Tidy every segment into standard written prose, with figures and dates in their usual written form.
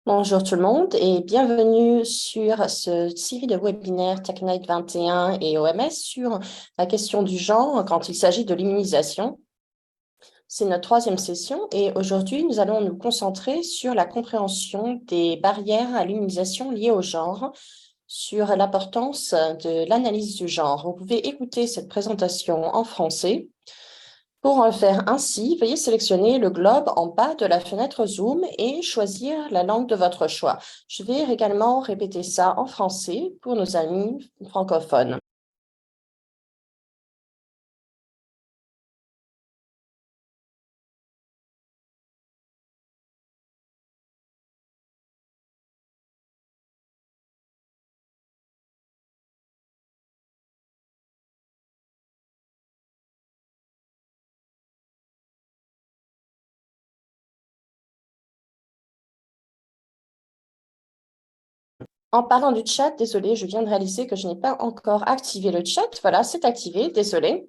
Bonjour tout le monde et bienvenue sur cette série de webinaires TechNight 21 et OMS sur la question du genre quand il s'agit de l'immunisation. C'est notre troisième session et aujourd'hui, nous allons nous concentrer sur la compréhension des barrières à l'immunisation liées au genre, sur l'importance de l'analyse du genre. Vous pouvez écouter cette présentation en français. Pour en faire ainsi, veuillez sélectionner le globe en bas de la fenêtre Zoom et choisir la langue de votre choix. Je vais également répéter ça en français pour nos amis francophones. En parlant du chat, désolé, je viens de réaliser que je n'ai pas encore activé le chat. Voilà, c'est activé, désolé.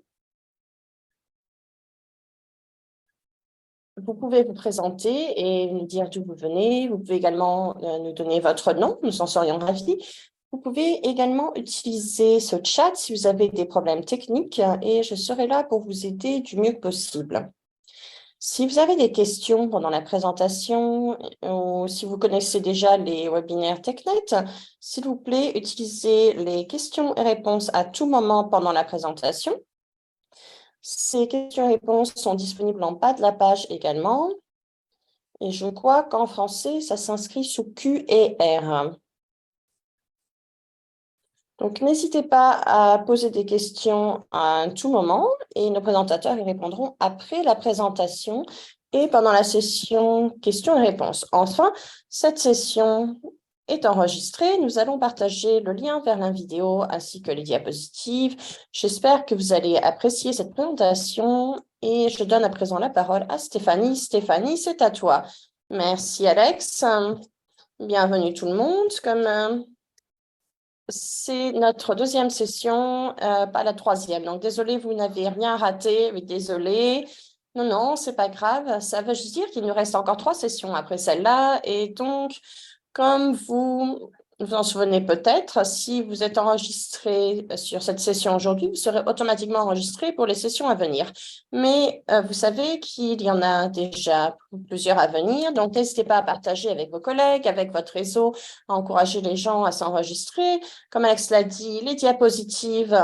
Vous pouvez vous présenter et nous dire d'où vous venez. Vous pouvez également nous donner votre nom, nous en serions ravis. Vous pouvez également utiliser ce chat si vous avez des problèmes techniques et je serai là pour vous aider du mieux possible. Si vous avez des questions pendant la présentation ou si vous connaissez déjà les webinaires TechNet, s'il vous plaît, utilisez les questions et réponses à tout moment pendant la présentation. Ces questions et réponses sont disponibles en bas de la page également. Et je crois qu'en français, ça s'inscrit sous Q et R. Donc, n'hésitez pas à poser des questions à tout moment et nos présentateurs y répondront après la présentation et pendant la session questions et réponses. Enfin, cette session est enregistrée. Nous allons partager le lien vers la vidéo ainsi que les diapositives. J'espère que vous allez apprécier cette présentation et je donne à présent la parole à Stéphanie. Stéphanie, c'est à toi. Merci Alex. Bienvenue tout le monde. C'est notre deuxième session, pas la troisième. Donc, désolé, vous n'avez rien raté, mais désolé. Non, non, c'est pas grave. Ça veut juste dire qu'il nous reste encore 3 sessions après celle-là. Et donc, comme vous en souvenez peut-être, si vous êtes enregistré sur cette session aujourd'hui, vous serez automatiquement enregistré pour les sessions à venir. Mais vous savez qu'il y en a déjà plusieurs à venir. Donc, n'hésitez pas à partager avec vos collègues, avec votre réseau, à encourager les gens à s'enregistrer. Comme Alex l'a dit, les diapositives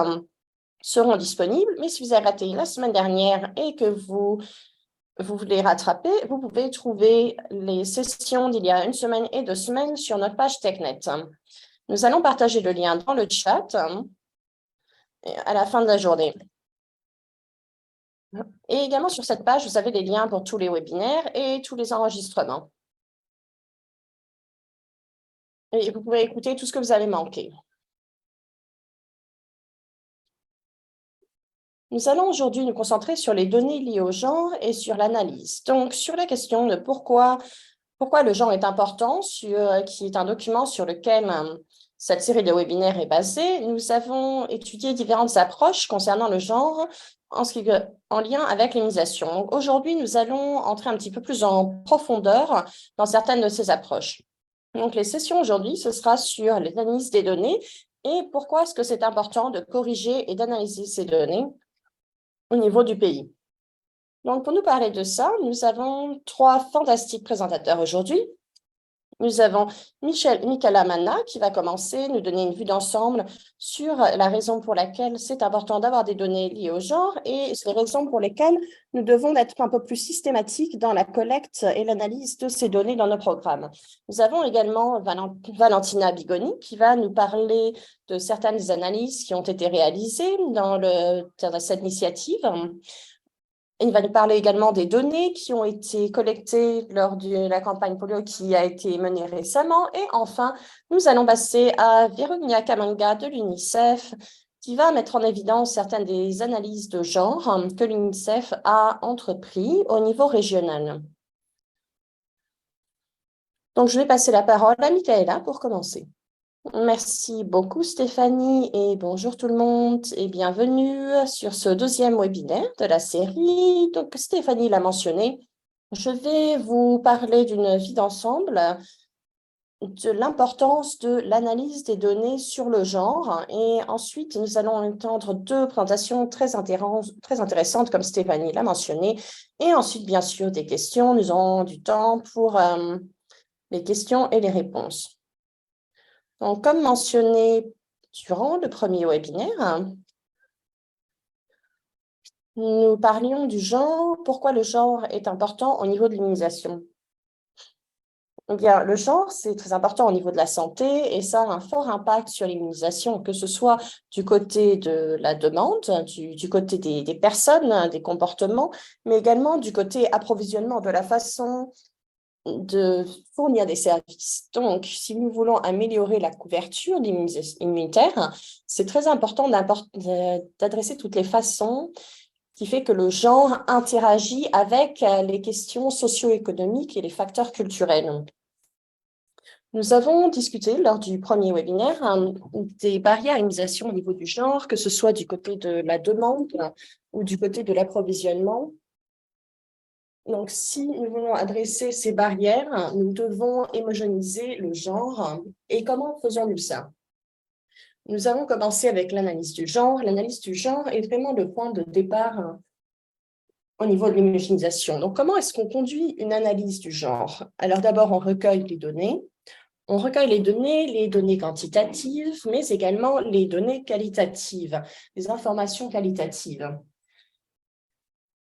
seront disponibles, mais si vous avez raté la semaine dernière et que vous voulez rattraper, vous pouvez trouver les sessions d'il y a 1 semaine et 2 semaines sur notre page TechNet. Nous allons partager le lien dans le chat à la fin de la journée. Et également sur cette page, vous avez les liens pour tous les webinaires et tous les enregistrements. Et vous pouvez écouter tout ce que vous avez manqué. Nous allons aujourd'hui nous concentrer sur les données liées au genre et sur l'analyse. Donc, sur la question de pourquoi le genre est important, qui est un document sur lequel cette série de webinaires est basée, nous avons étudié différentes approches concernant le genre en lien avec l'immunisation. Donc, aujourd'hui, nous allons entrer un petit peu plus en profondeur dans certaines de ces approches. Donc, les sessions aujourd'hui, ce sera sur l'analyse des données et pourquoi est-ce que c'est important de corriger et d'analyser ces données au niveau du pays. Donc, pour nous parler de ça, nous avons 3 fantastiques présentateurs aujourd'hui. Nous avons Michaela Manna qui va commencer, nous donner une vue d'ensemble sur la raison pour laquelle c'est important d'avoir des données liées au genre et les raisons pour lesquelles nous devons être un peu plus systématiques dans la collecte et l'analyse de ces données dans nos programmes. Nous avons également Valentina Bigoni qui va nous parler de certaines analyses qui ont été réalisées dans cette initiative. Il va nous parler également des données qui ont été collectées lors de la campagne polio qui a été menée récemment. Et enfin, nous allons passer à Veronia Kamanga de l'UNICEF qui va mettre en évidence certaines des analyses de genre que l'UNICEF a entrepris au niveau régional. Donc, je vais passer la parole à Michaela pour commencer. Merci beaucoup Stéphanie et bonjour tout le monde et bienvenue sur ce deuxième webinaire de la série. Donc Stéphanie l'a mentionné, je vais vous parler d'une vue d'ensemble de l'importance de l'analyse des données sur le genre. Et ensuite, nous allons entendre deux présentations très intéressantes, comme Stéphanie l'a mentionné. Et ensuite, bien sûr, des questions. Nous aurons du temps pour les questions et les réponses. Donc, comme mentionné durant le premier webinaire, nous parlions du genre, pourquoi le genre est important au niveau de l'immunisation. Eh bien, le genre, c'est très important au niveau de la santé et ça a un fort impact sur l'immunisation, que ce soit du côté de la demande, du côté des personnes, des comportements, mais également du côté approvisionnement, de la façon de fournir des services. Donc, si nous voulons améliorer la couverture immunitaire, c'est très important d'adresser toutes les façons qui fait que le genre interagit avec les questions socio-économiques et les facteurs culturels. Nous avons discuté lors du premier webinaire des barrières à l'immunisation au niveau du genre, que ce soit du côté de la demande ou du côté de l'approvisionnement. Donc, si nous voulons adresser ces barrières, nous devons homogénéiser le genre. Et comment faisons-nous ça? Nous avons commencé avec l'analyse du genre. L'analyse du genre est vraiment le point de départ au niveau de l'homogénéisation. Donc, comment est-ce qu'on conduit une analyse du genre? Alors, d'abord, on recueille les données. On recueille les données quantitatives, mais également les données qualitatives, les informations qualitatives.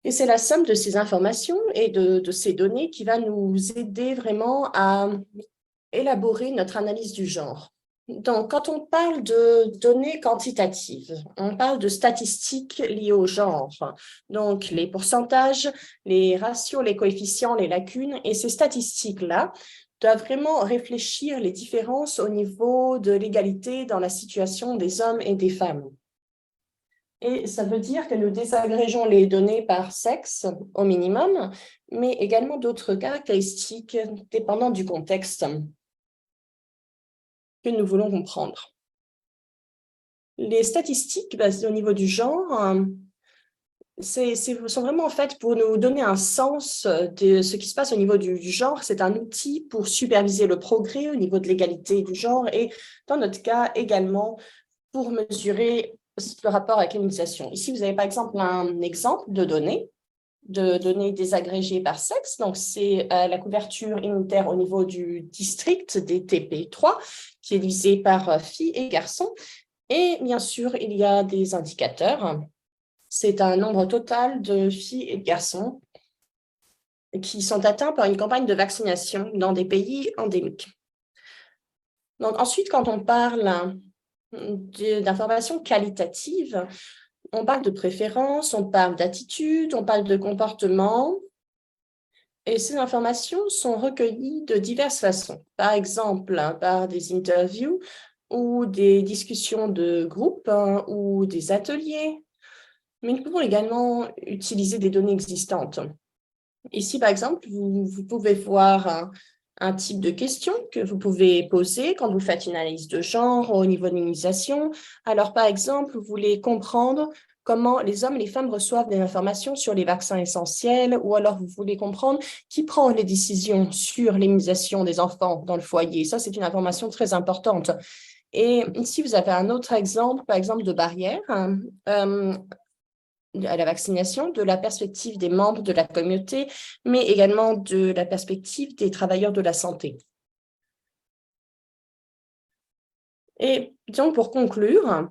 Et c'est la somme de ces informations et de ces données qui va nous aider vraiment à élaborer notre analyse du genre. Donc, quand on parle de données quantitatives, on parle de statistiques liées au genre. Donc, les pourcentages, les ratios, les coefficients, les lacunes. Et ces statistiques-là doivent vraiment réfléchir les différences au niveau de l'égalité dans la situation des hommes et des femmes. Et ça veut dire que nous désagrégeons les données par sexe au minimum, mais également d'autres caractéristiques dépendant du contexte que nous voulons comprendre. Les statistiques basées au niveau du genre sont vraiment faites pour nous donner un sens de ce qui se passe au niveau du genre. C'est un outil pour superviser le progrès au niveau de l'égalité du genre et, dans notre cas, également pour mesurer le rapport avec l'immunisation. Ici, vous avez par exemple un exemple de données désagrégées par sexe. Donc, c'est la couverture immunitaire au niveau du district des TP3, qui est divisé par filles et garçons. Et bien sûr, il y a des indicateurs. C'est un nombre total de filles et de garçons qui sont atteints par une campagne de vaccination dans des pays endémiques. Donc, ensuite, quand on parle d'informations qualitatives, on parle de préférences, on parle d'attitude, on parle de comportement. Et ces informations sont recueillies de diverses façons. Par exemple, par des interviews ou des discussions de groupe ou des ateliers. Mais nous pouvons également utiliser des données existantes. Ici, par exemple, vous pouvez voir un type de question que vous pouvez poser quand vous faites une analyse de genre au niveau de l'immunisation. Alors, par exemple, vous voulez comprendre comment les hommes et les femmes reçoivent des informations sur les vaccins essentiels, ou alors vous voulez comprendre qui prend les décisions sur l'immunisation des enfants dans le foyer. Ça, c'est une information très importante. Et ici, vous avez un autre exemple, par exemple, de barrière à la vaccination, de la perspective des membres de la communauté, mais également de la perspective des travailleurs de la santé. Et donc, pour conclure,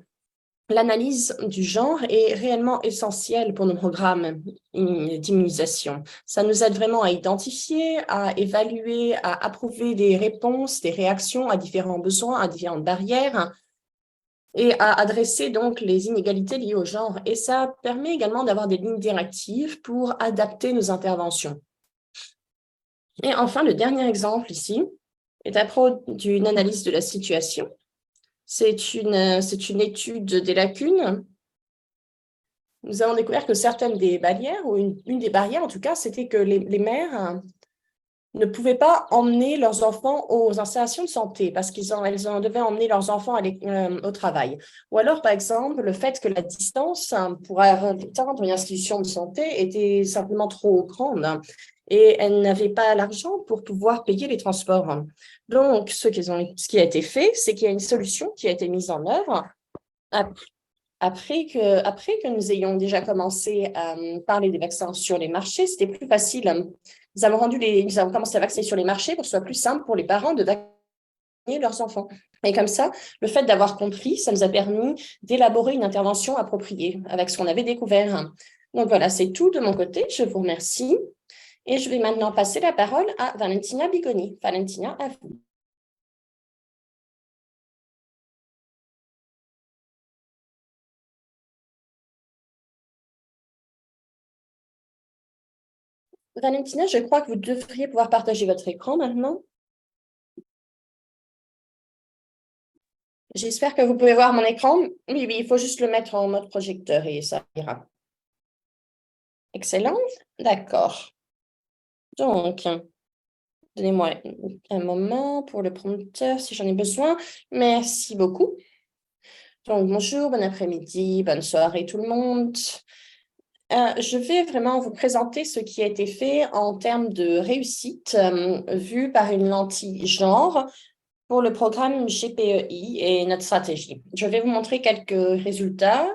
l'analyse du genre est réellement essentielle pour nos programmes d'immunisation. Ça nous aide vraiment à identifier, à évaluer, à approuver des réponses, des réactions à différents besoins, à différentes barrières, et à adresser donc les inégalités liées au genre. Et ça permet également d'avoir des lignes directives pour adapter nos interventions. Et enfin, le dernier exemple ici est à propos d'une analyse de la situation. C'est une étude des lacunes. Nous avons découvert que certaines des barrières, ou une des barrières en tout cas, c'était que les mères ne pouvaient pas emmener leurs enfants aux installations de santé parce qu'elles devaient emmener leurs enfants au travail. Ou alors, par exemple, le fait que la distance pour atteindre une institution de santé était simplement trop grande. et elles n'avaient pas l'argent pour pouvoir payer les transports. Donc, ce qui a été fait, c'est qu'il y a une solution qui a été mise en œuvre après que nous ayons déjà commencé à parler des vaccins sur les marchés. C'était plus facile. Nous avons commencé à vacciner sur les marchés pour que ce soit plus simple pour les parents de vacciner leurs enfants. Et comme ça, le fait d'avoir compris, ça nous a permis d'élaborer une intervention appropriée avec ce qu'on avait découvert. Donc voilà, c'est tout de mon côté. Je vous remercie. Et je vais maintenant passer la parole à Valentina Bigoni. Valentina, à vous. Valentina, je crois que vous devriez pouvoir partager votre écran maintenant. J'espère que vous pouvez voir mon écran. Oui, oui, il faut juste le mettre en mode projecteur et ça ira. Excellent. D'accord. Donc, donnez-moi un moment pour le prompteur si j'en ai besoin. Merci beaucoup. Donc, bonjour, bon après-midi, bonne soirée tout le monde. Je vais vraiment vous présenter ce qui a été fait en termes de réussite vu par une lentille genre pour le programme GPEI et notre stratégie. Je vais vous montrer quelques résultats,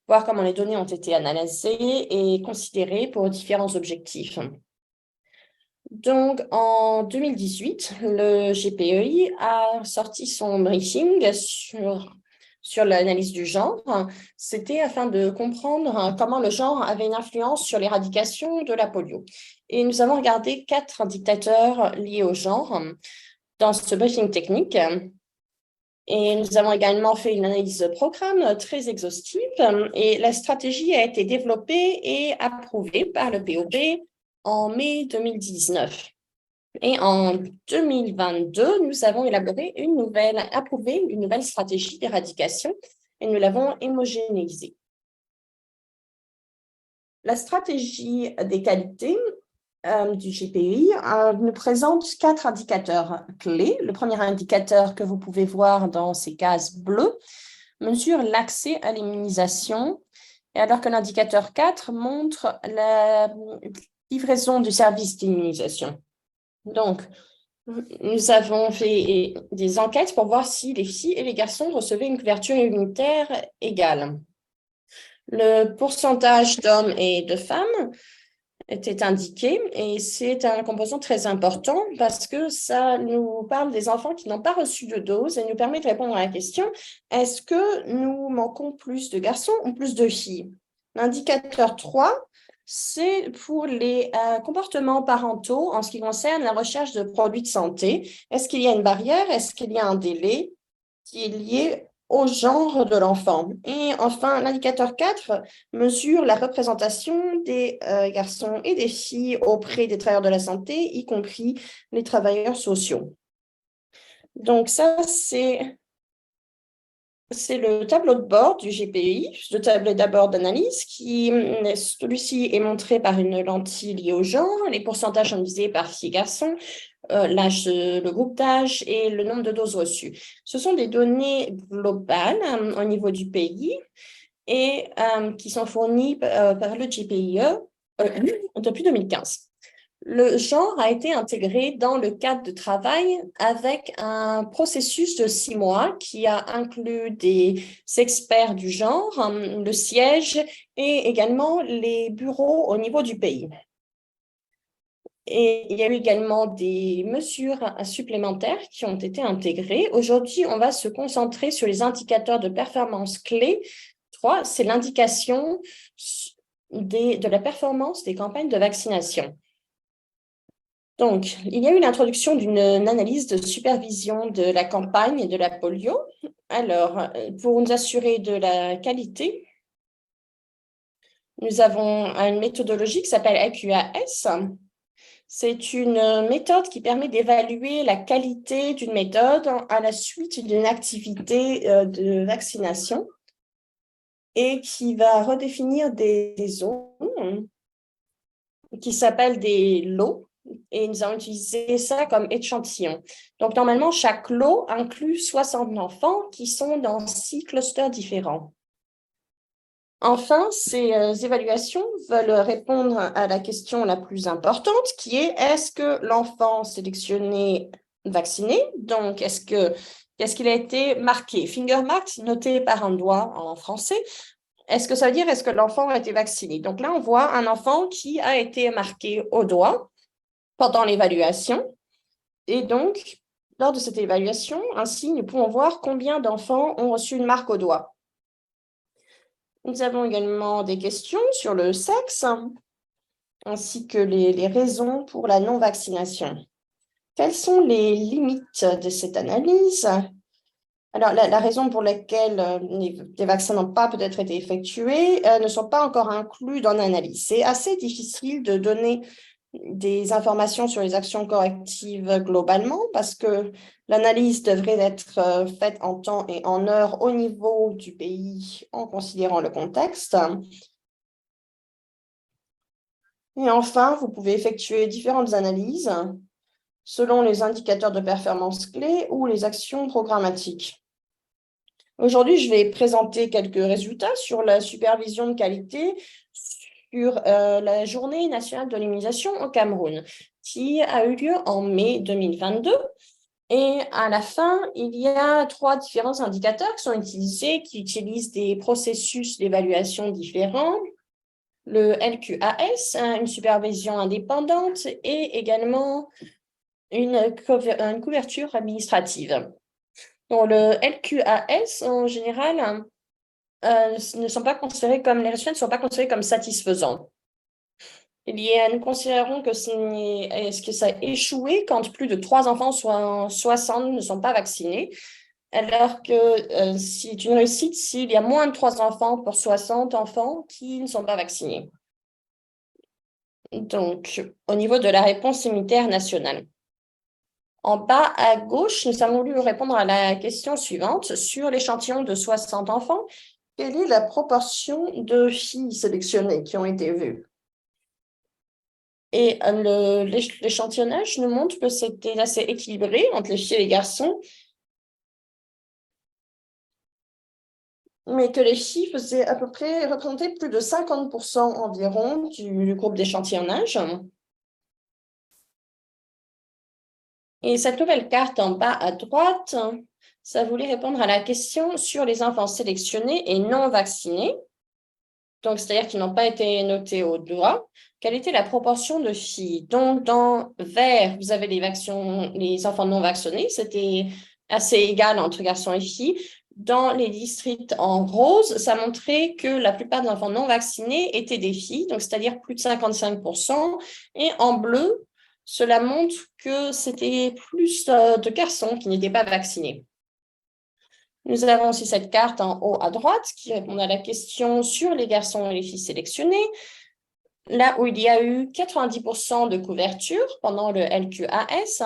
voir comment les données ont été analysées et considérées pour différents objectifs. Donc, en 2018, le GPEI a sorti son briefing sur l'analyse du genre. C'était afin de comprendre comment le genre avait une influence sur l'éradication de la polio. Et nous avons regardé 4 indicateurs liés au genre dans ce briefing technique. Et nous avons également fait une analyse de programme très exhaustive et la stratégie a été développée et approuvée par le POB en mai 2019. Et en 2022, nous avons approuvé une nouvelle stratégie d'éradication et nous l'avons homogénéisée. La stratégie des qualités du GPI nous présente 4 indicateurs clés. Le premier indicateur que vous pouvez voir dans ces cases bleues mesure l'accès à l'immunisation, et alors que l'indicateur 4 montre la livraison du service d'immunisation. Donc, nous avons fait des enquêtes pour voir si les filles et les garçons recevaient une couverture immunitaire égale. Le pourcentage d'hommes et de femmes était indiqué et c'est un composant très important parce que ça nous parle des enfants qui n'ont pas reçu de dose et nous permet de répondre à la question, est-ce que nous manquons plus de garçons ou plus de filles? L'indicateur 3, c'est pour les comportements parentaux en ce qui concerne la recherche de produits de santé. Est-ce qu'il y a une barrière? Est-ce qu'il y a un délai qui est lié au genre de l'enfant? Et enfin, l'indicateur 4 mesure la représentation des garçons et des filles auprès des travailleurs de la santé, y compris les travailleurs sociaux. Donc ça, c'est le tableau de bord du GPI, le tableau d'abord d'analyse, celui-ci est montré par une lentille liée au genre, les pourcentages divisés par filles et garçons, l'âge, le groupe d'âge et le nombre de doses reçues. Ce sont des données globales au niveau du pays et qui sont fournies par le GPIE depuis 2015. Le genre a été intégré dans le cadre de travail avec un processus de 6 mois qui a inclus des experts du genre, le siège et également les bureaux au niveau du pays. Et il y a eu également des mesures supplémentaires qui ont été intégrées. Aujourd'hui, on va se concentrer sur les indicateurs de performance clés. 3, c'est l'indication de la performance des campagnes de vaccination. Donc, il y a eu l'introduction d'une analyse de supervision de la campagne de la polio. Alors, pour nous assurer de la qualité, nous avons une méthodologie qui s'appelle AQAS. C'est une méthode qui permet d'évaluer la qualité d'une méthode à la suite d'une activité de vaccination et qui va redéfinir des zones qui s'appellent des lots. Et nous avons utilisé ça comme échantillon. Donc, normalement, chaque lot inclut 60 enfants qui sont dans 6 clusters différents. Enfin, ces évaluations veulent répondre à la question la plus importante, qui est est-ce que l'enfant sélectionné vacciné, donc qu'est-ce qu'il a été marqué, finger marked, noté par un doigt en français, est-ce que ça veut dire est-ce que l'enfant a été vacciné? Donc là, on voit un enfant qui a été marqué au doigt pendant l'évaluation. Et donc, lors de cette évaluation, ainsi, nous pouvons voir combien d'enfants ont reçu une marque au doigt. Nous avons également des questions sur le sexe, ainsi que les raisons pour la non-vaccination. Quelles sont les limites de cette analyse? Alors, la raison pour laquelle les vaccins n'ont pas peut-être été effectués ne sont pas encore inclus dans l'analyse. C'est assez difficile de donner des informations sur les actions correctives globalement parce que l'analyse devrait être faite en temps et en heure au niveau du pays en considérant le contexte. Et enfin, vous pouvez effectuer différentes analyses selon les indicateurs de performance clés ou les actions programmatiques. Aujourd'hui, je vais présenter quelques résultats sur la supervision de qualité sur la Journée nationale de l'immunisation au Cameroun, qui a eu lieu en mai 2022. Et à la fin, il y a 3 différents indicateurs qui sont utilisés, qui utilisent des processus d'évaluation différents. Le LQAS, une supervision indépendante, et également une couverture administrative. Donc, le LQAS, en général, ne sont pas considérés comme, les résultats ne sont pas considérés comme satisfaisants. Nous considérons que ça a échoué quand plus de 3 enfants, soit 60, ne sont pas vaccinés, alors que c'est une réussite s'il y a moins de 3 enfants pour 60 enfants qui ne sont pas vaccinés. Donc, au niveau de la réponse immunitaire nationale. En bas à gauche, nous avons voulu répondre à la question suivante. Sur l'échantillon de 60 enfants, quelle est la proportion de filles sélectionnées qui ont été vues? Et l'échantillonnage nous montre que c'était assez équilibré entre les filles et les garçons, mais que les filles faisaient à peu près représenter plus de 50% environ du groupe d'échantillonnage. Et cette nouvelle carte en bas à droite, ça voulait répondre à la question sur les enfants sélectionnés et non vaccinés, donc c'est-à-dire qui n'ont pas été notés au doigt. Quelle était la proportion de filles? Donc, dans vert, vous avez les enfants non vaccinés, c'était assez égal entre garçons et filles. Dans les districts en rose, ça montrait que la plupart des enfants non vaccinés étaient des filles, donc c'est-à-dire plus de 55%. Et en bleu, cela montre que c'était plus de garçons qui n'étaient pas vaccinés. Nous avons aussi cette carte en haut à droite qui répond à la question sur les garçons et les filles sélectionnés, là où il y a eu 90% de couverture pendant le LQAS.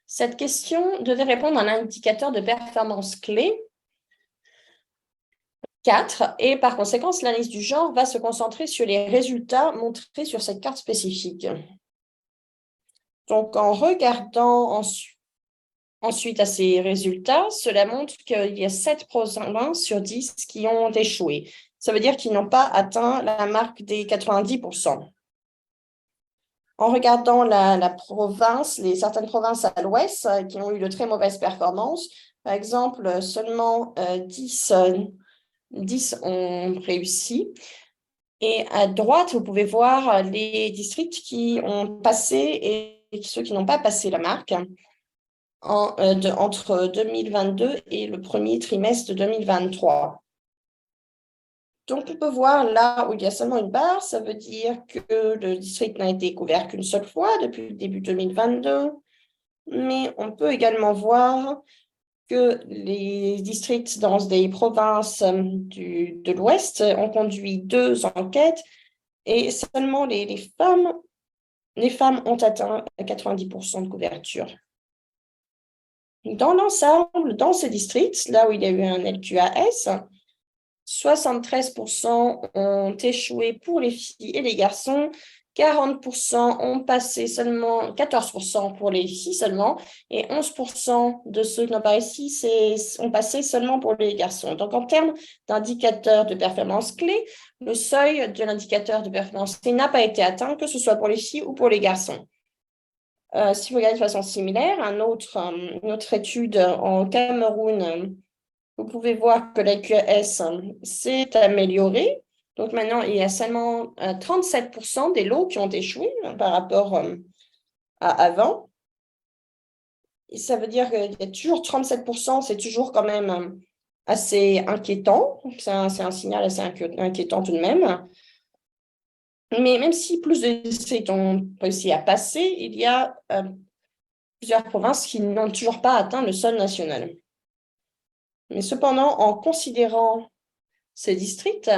Cette question devait répondre à un indicateur de performance clé 4, et par conséquent, l'analyse du genre va se concentrer sur les résultats montrés sur cette carte spécifique. Donc, en regardant ensuite à ces résultats, cela montre qu'il y a 7 provinces sur 10 qui ont échoué. Ça veut dire qu'ils n'ont pas atteint la marque des 90%. En regardant la province, certaines provinces à l'ouest qui ont eu de très mauvaises performances, par exemple, seulement 10 ont réussi. Et à droite, vous pouvez voir les districts qui ont passé et ceux qui n'ont pas passé la marque entre 2022 et le premier trimestre de 2023. Donc, on peut voir là où il y a seulement une barre, ça veut dire que le district n'a été couvert qu'une seule fois depuis le début 2022. Mais on peut également voir que les districts dans des provinces de l'Ouest ont conduit 2 enquêtes et seulement les femmes ont atteint 90% de couverture. Dans l'ensemble, dans ces districts, là où il y a eu un LQAS, 73% ont échoué pour les filles et les garçons, 40% ont passé seulement, 14% pour les filles seulement, et 11% de ceux qui n'ont pas réussi ont passé seulement pour les garçons. Donc, en termes d'indicateurs de performance clés, le seuil de l'indicateur de performance clé n'a pas été atteint, que ce soit pour les filles ou pour les garçons. Si vous regardez de façon similaire, une autre étude en Cameroun, vous pouvez voir que la QS s'est améliorée. Donc maintenant, il y a seulement 37% des lots qui ont échoué par rapport à avant. Et ça veut dire qu'il y a toujours 37%, c'est toujours quand même assez inquiétant. C'est un signal assez inquiétant tout de même. Mais même si plus de districts ont réussi à passer, il y a plusieurs provinces qui n'ont toujours pas atteint le seuil national. Mais cependant, en considérant ces districts,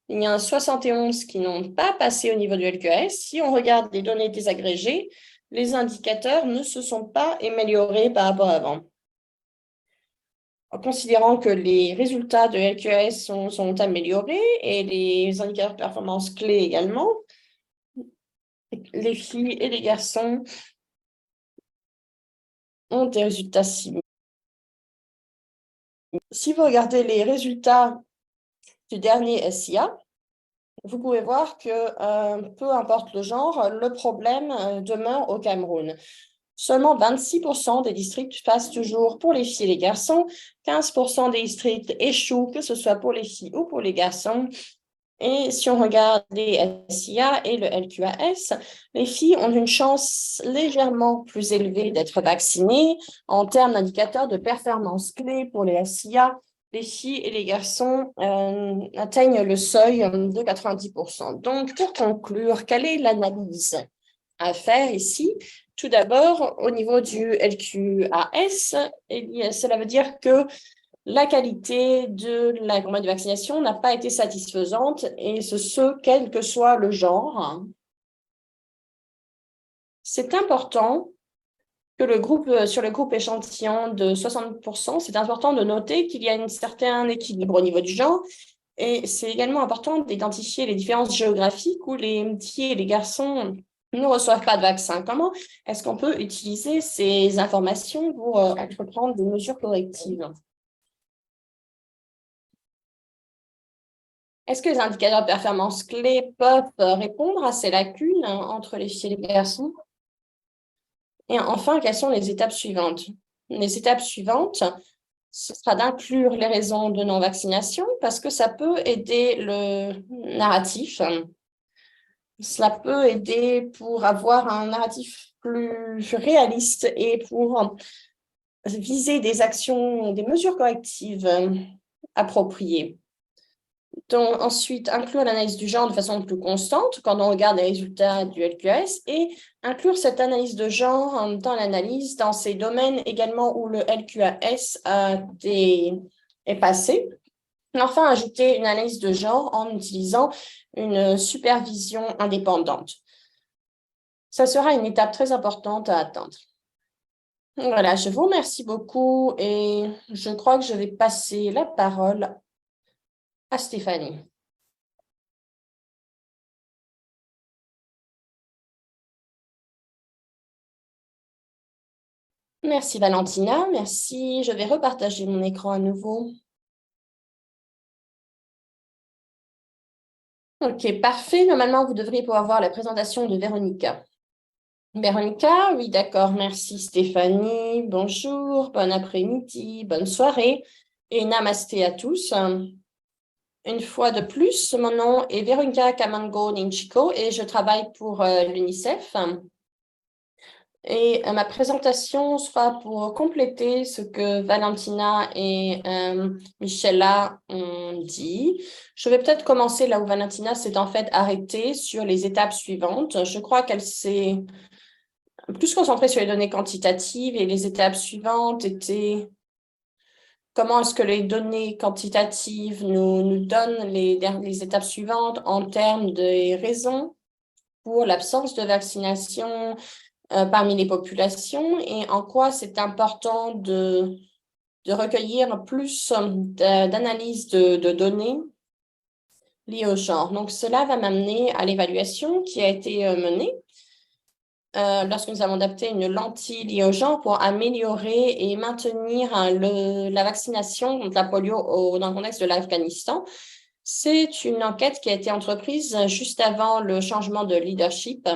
il y en a 71 qui n'ont pas passé au niveau du LQAS. Si on regarde les données désagrégées, les indicateurs ne se sont pas améliorés par rapport à avant. En considérant que les résultats de LQAS sont améliorés et les indicateurs de performance clés également, les filles et les garçons ont des résultats similaires. Si vous regardez les résultats du dernier SIA, vous pouvez voir que peu importe le genre, le problème demeure au Cameroun. Seulement 26% des districts passent toujours pour les filles et les garçons, 15% des districts échouent, que ce soit pour les filles ou pour les garçons. Et si on regarde les SIA et le LQAS, les filles ont une chance légèrement plus élevée d'être vaccinées en termes d'indicateurs de performance clés pour les SIA. Les filles et les garçons atteignent le seuil de 90%. Donc, pour conclure, quelle est l'analyse à faire ici? Tout d'abord, au niveau du LQAS, cela veut dire que la qualité de la campagne de vaccination n'a pas été satisfaisante, et ce, quel que soit le genre. C'est important que sur le groupe échantillon de 60%, c'est important de noter qu'il y a un certain équilibre au niveau du genre, et c'est également important d'identifier les différences géographiques où les filles et les garçons ne reçoivent pas de vaccin. Comment est-ce qu'on peut utiliser ces informations pour entreprendre des mesures correctives? Est-ce que les indicateurs de performance clés peuvent répondre à ces lacunes entre les filles et les garçons? Et enfin, quelles sont les étapes suivantes? Les étapes suivantes, ce sera d'inclure les raisons de non-vaccination parce que ça peut aider le narratif. Cela peut aider pour avoir un narratif plus réaliste et pour viser des actions, des mesures correctives appropriées. Donc, ensuite, inclure l'analyse du genre de façon plus constante quand on regarde les résultats du LQAS et inclure cette analyse de genre dans l'analyse dans ces domaines également où le LQAS est passé. Enfin, ajouter une analyse de genre en utilisant une supervision indépendante. Ça sera une étape très importante à atteindre. Voilà, je vous remercie beaucoup et je crois que je vais passer la parole à Stéphanie. Merci Valentina, merci. Je vais repartager mon écran à nouveau. Ok, parfait. Normalement, vous devriez pouvoir voir la présentation de Véronica. Véronica, oui, d'accord. Merci Stéphanie. Bonjour, bon après-midi, bonne soirée et namasté à tous. Une fois de plus, mon nom est Véronica Kamango Ninchiko et je travaille pour l'UNICEF. Et ma présentation sera pour compléter ce que Valentina et Michela ont dit. Je vais peut-être commencer là où Valentina s'est en fait arrêtée sur les étapes suivantes. Je crois qu'elle s'est plus concentrée sur les données quantitatives et les étapes suivantes étaient comment est-ce que les données quantitatives nous donnent les étapes suivantes en termes de raisons pour l'absence de vaccination parmi les populations et en quoi c'est important de recueillir plus d'analyses de données liées au genre. Donc, cela va m'amener à l'évaluation qui a été menée lorsque nous avons adapté une lentille liée au genre pour améliorer et maintenir la vaccination contre la polio dans le contexte de l'Afghanistan. C'est une enquête qui a été entreprise juste avant le changement de leadership,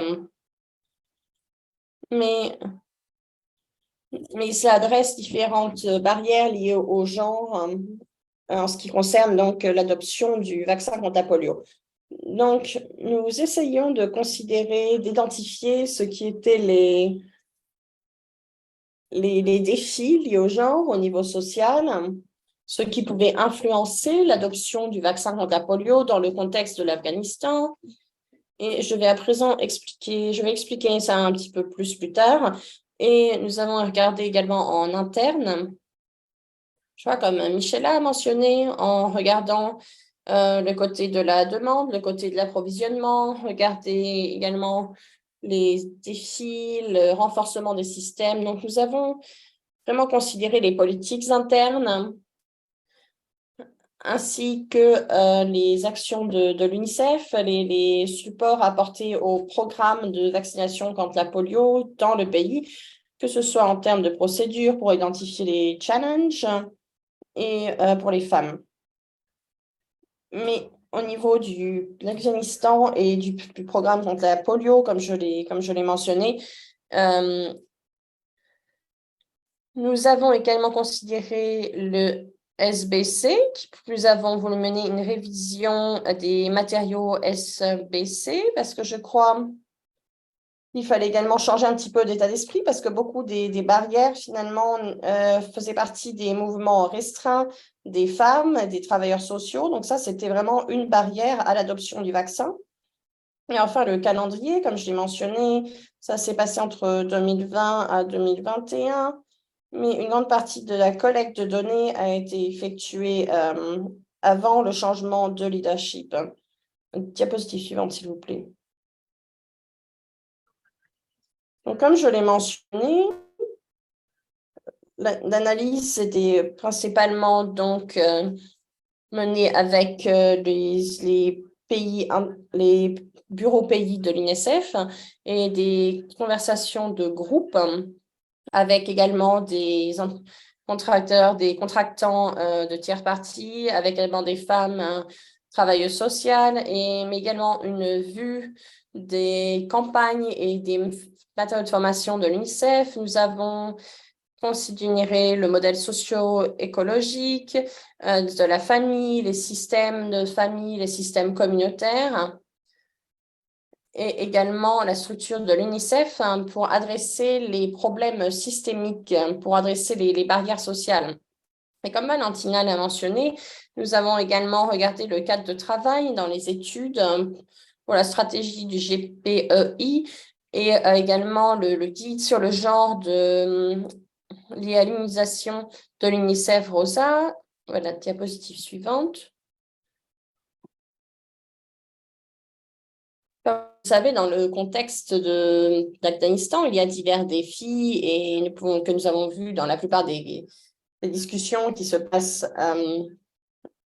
mais ça adresse différentes barrières liées au genre en ce qui concerne donc l'adoption du vaccin contre la polio. Donc, nous essayons de considérer, d'identifier ce qui étaient les défis liés au genre au niveau social, ce qui pouvait influencer l'adoption du vaccin contre la polio dans le contexte de l'Afghanistan. Et je vais à présent expliquer ça un petit peu plus tard. Et nous avons regardé également en interne, je vois comme Michela a mentionné, en regardant le côté de la demande, le côté de l'approvisionnement, regarder également les défis, le renforcement des systèmes. Donc, nous avons vraiment considéré les politiques internes ainsi que les actions de l'UNICEF, les supports apportés au programme de vaccination contre la polio dans le pays, que ce soit en termes de procédures pour identifier les challenges et pour les femmes. Mais au niveau de l'Afghanistan et du programme contre la polio, comme je l'ai mentionné, nous avons également considéré le SBC, nous avons voulu mener une révision des matériaux SBC parce que je crois qu'il fallait également changer un petit peu d'état d'esprit parce que beaucoup des barrières finalement faisaient partie des mouvements restreints des femmes, des travailleurs sociaux. Donc ça, c'était vraiment une barrière à l'adoption du vaccin. Et enfin, le calendrier, comme je l'ai mentionné, ça s'est passé entre 2020 à 2021. Mais une grande partie de la collecte de données a été effectuée avant le changement de leadership. Diapositive suivante, s'il vous plaît. Donc, comme je l'ai mentionné, l'analyse était principalement donc menée avec les bureaux pays de l'UNICEF et des conversations de groupe avec également des contracteurs, des contractants de tiers parties, avec également des femmes travailleuses sociales, mais également une vue des campagnes et des matériaux de formation de l'UNICEF. Nous avons considéré le modèle socio-écologique de la famille, les systèmes de famille, les systèmes communautaires et également la structure de l'UNICEF pour adresser les problèmes systémiques, pour adresser les barrières sociales. Et comme Valentina l'a mentionné, nous avons également regardé le cadre de travail dans les études pour la stratégie du GPEI et également le guide sur le genre lié à l'immunisation de l'UNICEF Rosa. Voilà, diapositive suivante. Comme vous savez, dans le contexte d'Afghanistan, il y a divers défis et que nous avons vus dans la plupart des discussions qui se passent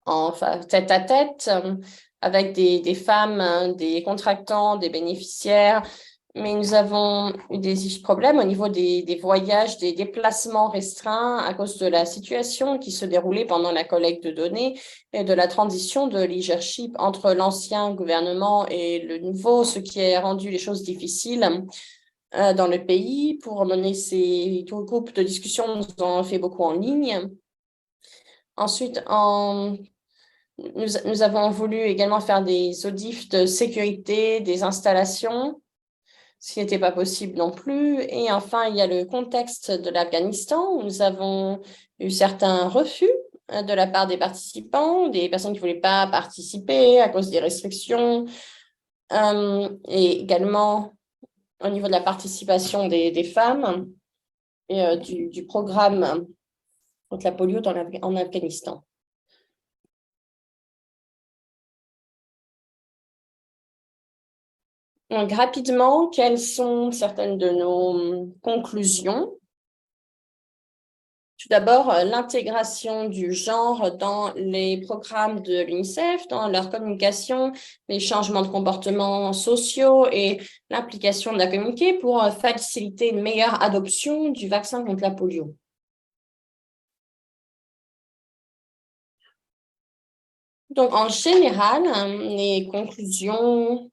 en tête à tête avec des femmes, des contractants, des bénéficiaires. Mais nous avons eu des problèmes au niveau des voyages, des déplacements restreints à cause de la situation qui se déroulait pendant la collecte de données et de la transition de leadership entre l'ancien gouvernement et le nouveau, ce qui a rendu les choses difficiles dans le pays. Pour mener ces groupes de discussion, nous avons fait beaucoup en ligne. Ensuite, nous avons voulu également faire des audits de sécurité des installations, ce qui n'était pas possible non plus. Et enfin, il y a le contexte de l'Afghanistan où nous avons eu certains refus de la part des participants, des personnes qui ne voulaient pas participer à cause des restrictions, et également au niveau de la participation des femmes et du programme contre la polio en Afghanistan. Donc, rapidement, quelles sont certaines de nos conclusions? Tout d'abord, l'intégration du genre dans les programmes de l'UNICEF, dans leur communication, les changements de comportement sociaux et l'implication de la communauté pour faciliter une meilleure adoption du vaccin contre la polio. Donc, en général, les conclusions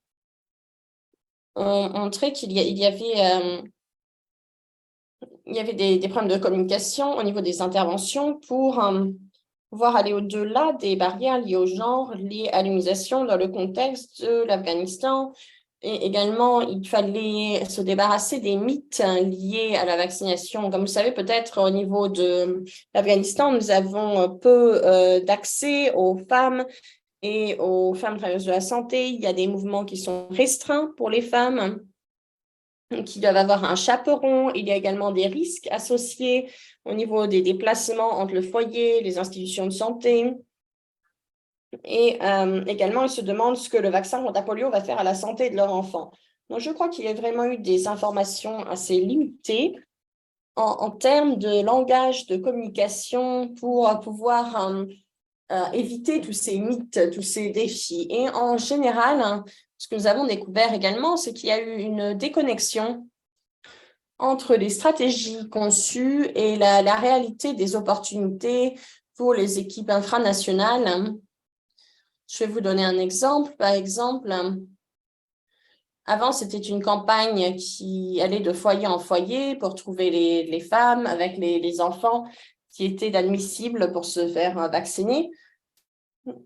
ont montré qu'il y avait des problèmes de communication au niveau des interventions pour pouvoir aller au-delà des barrières liées au genre, liées à l'immunisation dans le contexte de l'Afghanistan. Et également, il fallait se débarrasser des mythes liés à la vaccination. Comme vous savez, peut-être au niveau de l'Afghanistan, nous avons peu d'accès aux femmes et aux femmes travailleuses de la santé. Il y a des mouvements qui sont restreints pour les femmes, qui doivent avoir un chaperon. Il y a également des risques associés au niveau des déplacements entre le foyer, les institutions de santé. Et également, ils se demandent ce que le vaccin contre la polio va faire à la santé de leur enfant. Donc, je crois qu'il y a vraiment eu des informations assez limitées en termes de langage de communication pour pouvoir éviter tous ces mythes, tous ces défis. Et en général, ce que nous avons découvert également, c'est qu'il y a eu une déconnexion entre les stratégies conçues et la réalité des opportunités pour les équipes infranationales. Je vais vous donner un exemple. Par exemple, avant, c'était une campagne qui allait de foyer en foyer pour trouver les femmes avec les enfants qui étaient admissibles pour se faire vacciner.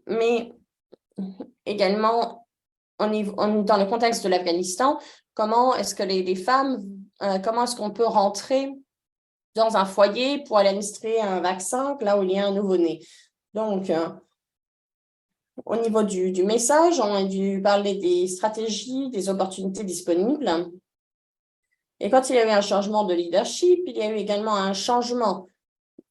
Mais également, dans le contexte de l'Afghanistan, comment est-ce que les femmes, comment est-ce qu'on peut rentrer dans un foyer pour aller administrer un vaccin là où il y a un nouveau-né. Donc, au niveau du message, on a dû parler des stratégies, des opportunités disponibles. Et quand il y a eu un changement de leadership, il y a eu également un changement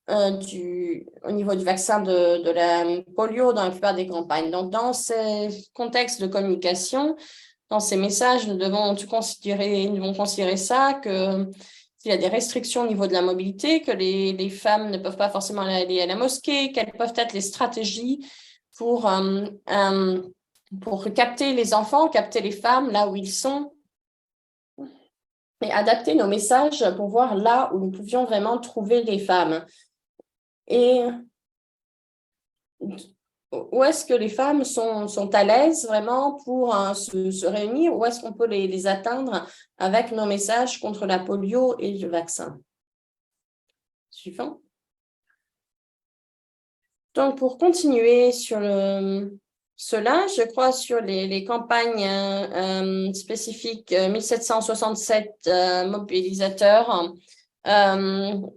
au niveau du vaccin de la polio dans la plupart des campagnes. Donc, dans ces contextes de communication, dans ces messages, nous devons considérer ça, qu'il y a des restrictions au niveau de la mobilité, que les femmes ne peuvent pas forcément aller à la mosquée, quelles peuvent être les stratégies pour capter les enfants, capter les femmes là où ils sont, et adapter nos messages pour voir là où nous pouvions vraiment trouver les femmes. Et où est-ce que les femmes sont à l'aise vraiment pour se réunir, où est-ce qu'on peut les atteindre avec nos messages contre la polio et le vaccin. Suivant. Donc, pour continuer sur cela, je crois sur les campagnes spécifiques, 1767 mobilisateurs. Sur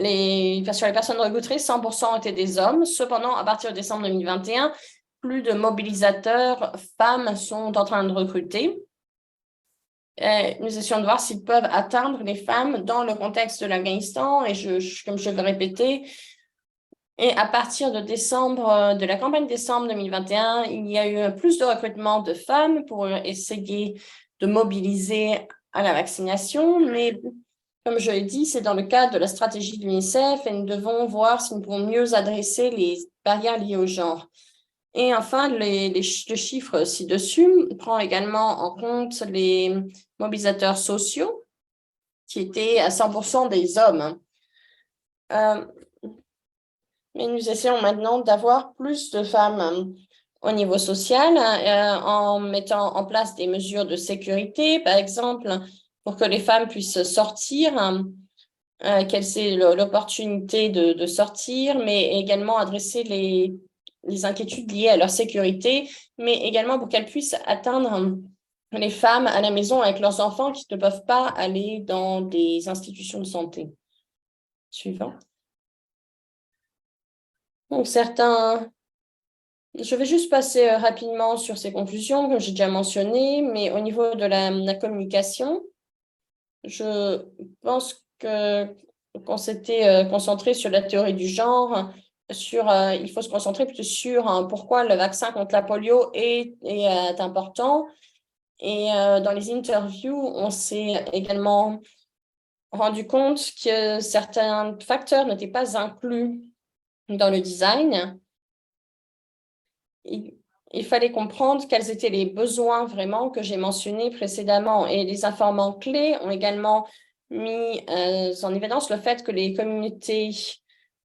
les personnes recrutées, 100% étaient des hommes. Cependant, à partir de décembre 2021, plus de mobilisateurs femmes sont en train de recruter. Nous essayons de voir s'ils peuvent atteindre les femmes dans le contexte de l'Afghanistan. Et comme je vais répéter, et à partir de la campagne décembre 2021, il y a eu plus de recrutement de femmes pour essayer de mobiliser à la vaccination. Mais comme je l'ai dit, c'est dans le cadre de la stratégie de l'UNICEF et nous devons voir si nous pouvons mieux adresser les barrières liées au genre. Et enfin, le chiffre ci-dessus prend également en compte les mobilisateurs sociaux qui étaient à 100% des hommes. Mais nous essayons maintenant d'avoir plus de femmes au niveau social en mettant en place des mesures de sécurité, par exemple, pour que les femmes puissent sortir, qu'elles aient l'opportunité de sortir, mais également adresser les inquiétudes liées à leur sécurité, mais également pour qu'elles puissent atteindre les femmes à la maison avec leurs enfants qui ne peuvent pas aller dans des institutions de santé. Suivant. Donc, je vais juste passer rapidement sur ces conclusions que j'ai déjà mentionnées, mais au niveau de la communication, je pense qu'on s'était concentré sur la théorie du genre, il faut se concentrer plutôt sur pourquoi le vaccin contre la polio est important. Et dans les interviews, on s'est également rendu compte que certains facteurs n'étaient pas inclus dans le design. Il fallait comprendre quels étaient les besoins vraiment que j'ai mentionnés précédemment. Et les informations clés ont également mis en évidence le fait que les communautés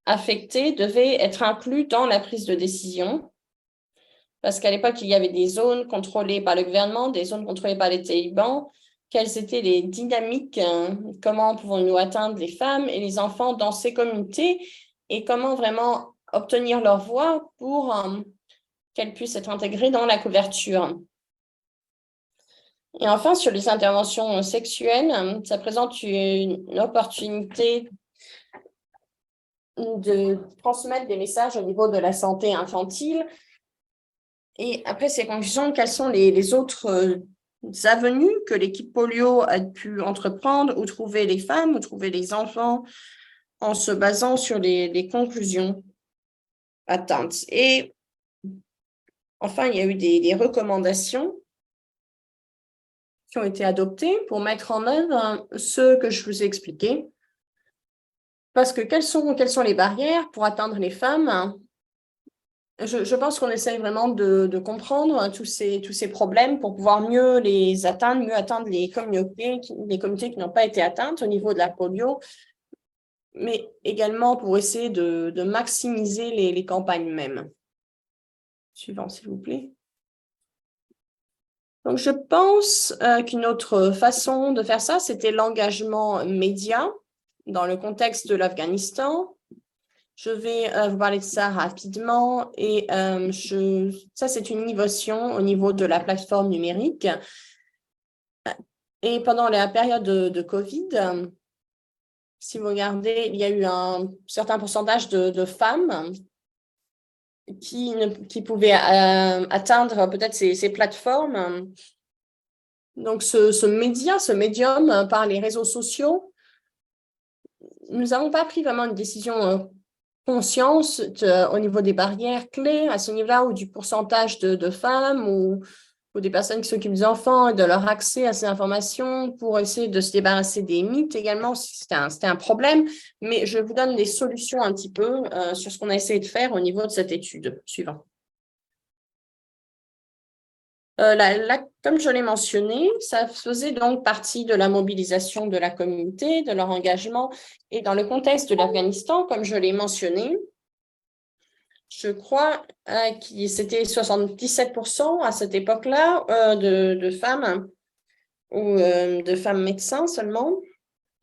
affectées devaient être incluses dans la prise de décision. Parce qu'à l'époque, il y avait des zones contrôlées par le gouvernement, des zones contrôlées par les talibans. Quelles étaient les dynamiques, comment pouvons-nous atteindre les femmes et les enfants dans ces communautés et comment vraiment obtenir leur voix pour qu'elles puissent être intégrées dans la couverture. Et enfin, sur les interventions sexuelles, ça présente une opportunité de transmettre des messages au niveau de la santé infantile. Et après ces conclusions, quelles sont les autres avenues que l'équipe polio a pu entreprendre, où trouver les femmes, où trouver les enfants, en se basant sur les conclusions atteintes. Et enfin, il y a eu des recommandations qui ont été adoptées pour mettre en œuvre ce que je vous ai expliqué. Parce que quelles sont les barrières pour atteindre les femmes? Je pense qu'on essaye vraiment de comprendre tous ces problèmes pour pouvoir mieux les atteindre, mieux atteindre les communautés qui n'ont pas été atteintes au niveau de la polio, mais également pour essayer de maximiser les campagnes même. Suivant, s'il vous plaît. Donc, je pense qu'une autre façon de faire ça, c'était l'engagement média dans le contexte de l'Afghanistan. Je vais vous parler de ça rapidement et ça, c'est une innovation au niveau de la plateforme numérique. Et pendant la période de Covid, si vous regardez, il y a eu un certain pourcentage de femmes qui pouvaient atteindre peut-être ces plateformes. Donc, ce médium par les réseaux sociaux, nous n'avons pas pris vraiment une décision conscience au niveau des barrières clés à ce niveau-là ou du pourcentage de femmes ou des personnes qui s'occupent des enfants et de leur accès à ces informations pour essayer de se débarrasser des mythes également. C'était un problème, mais je vous donne des solutions un petit peu sur ce qu'on a essayé de faire au niveau de cette étude. Suivant. Comme je l'ai mentionné, ça faisait donc partie de la mobilisation de la communauté, de leur engagement. Et dans le contexte de l'Afghanistan, comme je l'ai mentionné, je crois que c'était 77% à cette époque-là de femmes ou de femmes médecins seulement.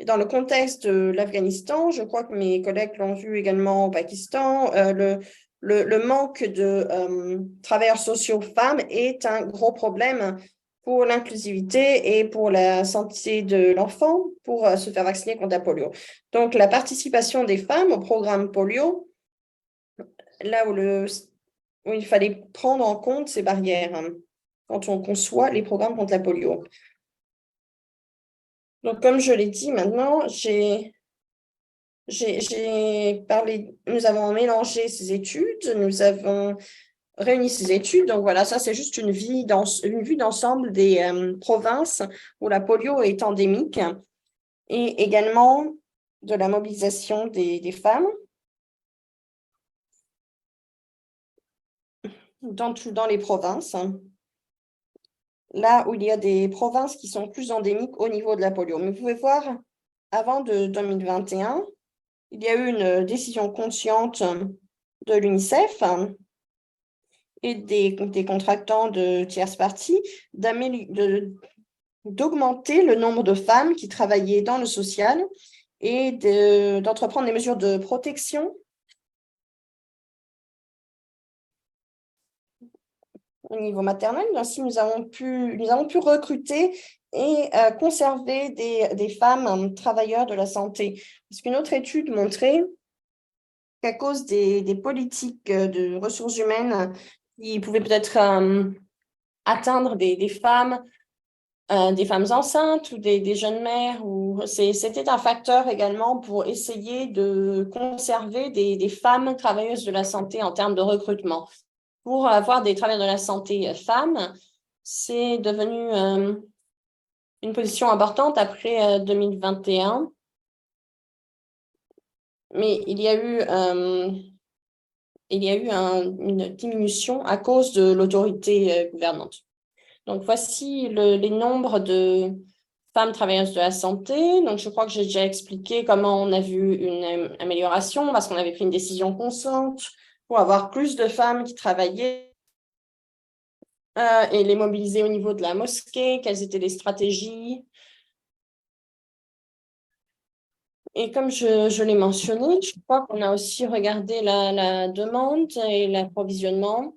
Et dans le contexte de l'Afghanistan, je crois que mes collègues l'ont vu également au Pakistan, le manque de travailleurs sociaux femmes est un gros problème pour l'inclusivité et pour la santé de l'enfant pour se faire vacciner contre la polio. Donc, la participation des femmes au programme polio, là où il fallait prendre en compte ces barrières quand on conçoit les programmes contre la polio. Donc, comme je l'ai dit maintenant, nous avons mélangé ces études, nous avons réuni ces études. Donc, voilà, ça, c'est juste une vue d'ensemble des provinces où la polio est endémique et également de la mobilisation des femmes dans les provinces. Là où il y a des provinces qui sont plus endémiques au niveau de la polio. Mais vous pouvez voir, avant de 2021, il y a eu une décision consciente de l'UNICEF et des contractants de tierces parties d'augmenter le nombre de femmes qui travaillaient dans le social et d'entreprendre des mesures de protection au niveau maternel. Ainsi, nous avons pu recruter et conserver des femmes travailleurs de la santé. Parce qu'une autre étude montrait qu'à cause des politiques de ressources humaines qui pouvaient peut-être atteindre des femmes enceintes ou des jeunes mères, c'était un facteur également pour essayer de conserver des femmes travailleuses de la santé en termes de recrutement. Pour avoir des travailleurs de la santé femmes, c'est devenu une position importante après 2021 mais il y a eu une diminution à cause de l'autorité gouvernante. Donc, voici les nombres de femmes travailleuses de la santé. Donc, je crois que j'ai déjà expliqué comment on a vu une amélioration parce qu'on avait pris une décision constante pour avoir plus de femmes qui travaillaient et les mobiliser au niveau de la mosquée, quelles étaient les stratégies. Et comme je l'ai mentionné, je crois qu'on a aussi regardé la demande et l'approvisionnement.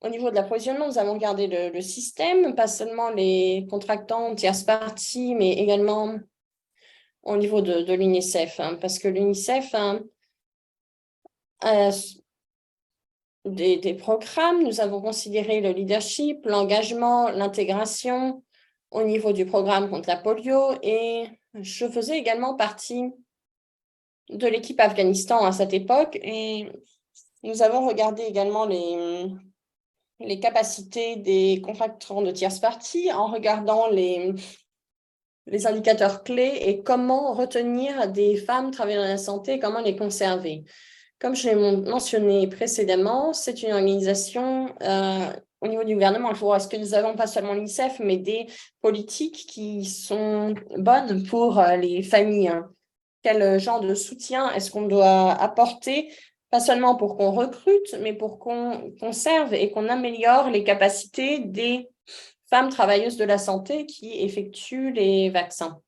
Au niveau de l'approvisionnement, nous avons regardé le système, pas seulement les contractants tierces parties, mais également au niveau de l'UNICEF, parce que l'UNICEF a des programmes. Nous avons considéré le leadership, l'engagement, l'intégration au niveau du programme contre la polio, et je faisais également partie de l'équipe Afghanistan à cette époque, et nous avons regardé également les capacités des contractants de tierces parties en regardant les indicateurs clés et comment retenir des femmes travaillant dans la santé, comment les conserver. Comme je l'ai mentionné précédemment, c'est une organisation au niveau du gouvernement. Il faut voir, est-ce que nous avons pas seulement l'UNICEF, mais des politiques qui sont bonnes pour les familles. Quel genre de soutien est-ce qu'on doit apporter, pas seulement pour qu'on recrute, mais pour qu'on conserve et qu'on améliore les capacités des femmes travailleuses de la santé qui effectuent les vaccins.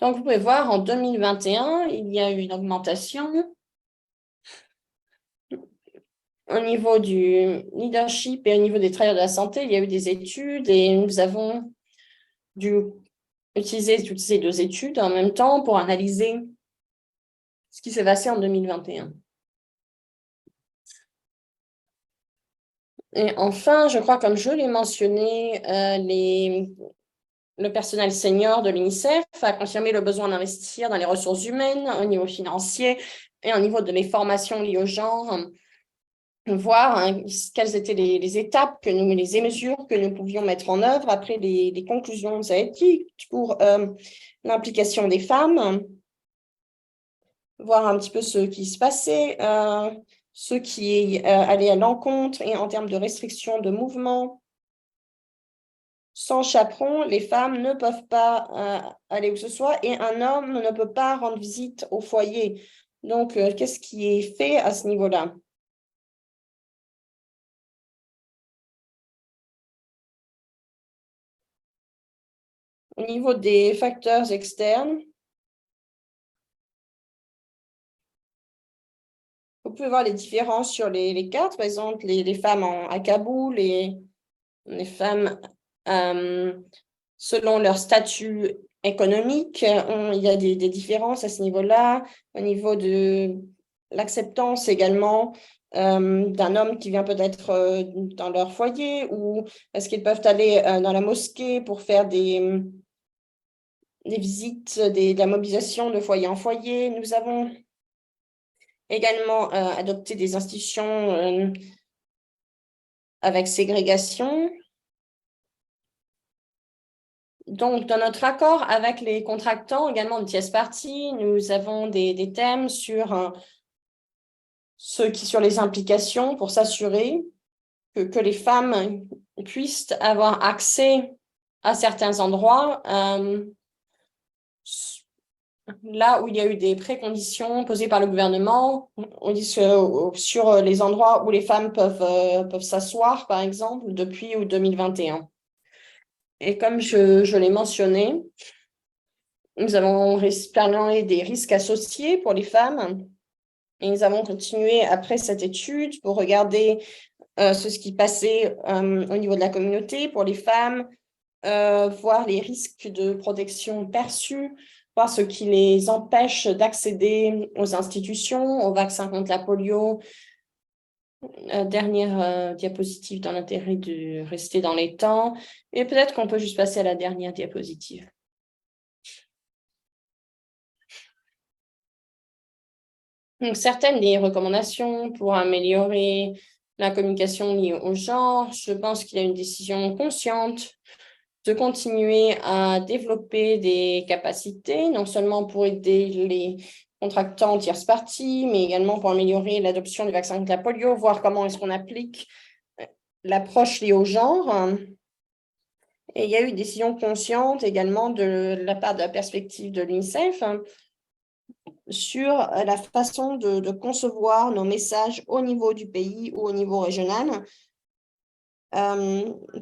Donc, vous pouvez voir, en 2021, il y a eu une augmentation au niveau du leadership et au niveau des travailleurs de la santé. Il y a eu des études et nous avons dû utiliser toutes ces deux études en même temps pour analyser ce qui s'est passé en 2021. Et enfin, je crois, comme je l'ai mentionné, le personnel senior de l'UNICEF a confirmé le besoin d'investir dans les ressources humaines au niveau financier et au niveau de les formations liées au genre, voir quelles étaient les étapes, les mesures que nous pouvions mettre en œuvre après les conclusions éthiques pour l'implication des femmes, voir un petit peu ce qui se passait, ce qui allait à l'encontre et en termes de restrictions de mouvement. Sans chaperon, les femmes ne peuvent pas aller où ce soit et un homme ne peut pas rendre visite au foyer. Donc, qu'est-ce qui est fait à ce niveau-là? Au niveau des facteurs externes, vous pouvez voir les différences sur les cartes. Par exemple, les femmes à Kaboul, les femmes selon leur statut économique, il y a des différences à ce niveau-là. Au niveau de l'acceptance également d'un homme qui vient peut-être dans leur foyer, ou est-ce qu'ils peuvent aller dans la mosquée pour faire des visites, de la mobilisation de foyer en foyer. Nous avons également adopté des institutions avec ségrégation. Donc, dans notre accord avec les contractants, également de tierces parties, nous avons des thèmes sur sur les implications pour s'assurer que les femmes puissent avoir accès à certains endroits là où il y a eu des préconditions posées par le gouvernement. On dit sur les endroits où les femmes peuvent s'asseoir, par exemple, depuis 2021. Et comme je l'ai mentionné, nous avons parlé des risques associés pour les femmes et nous avons continué après cette étude pour regarder ce qui passait au niveau de la communauté pour les femmes, voir les risques de protection perçus, voir ce qui les empêche d'accéder aux institutions, aux vaccins contre la polio. Dernière diapositive dans l'intérêt de rester dans les temps. Et peut-être qu'on peut juste passer à la dernière diapositive. Donc, certaines des recommandations pour améliorer la communication liée au genre, je pense qu'il y a une décision consciente de continuer à développer des capacités, non seulement pour aider contractants tierce partie, mais également pour améliorer l'adoption du vaccin contre la polio, voir comment est-ce qu'on applique l'approche liée au genre. Et il y a eu une décision consciente également de la part de la perspective de l'UNICEF sur la façon de concevoir nos messages au niveau du pays ou au niveau régional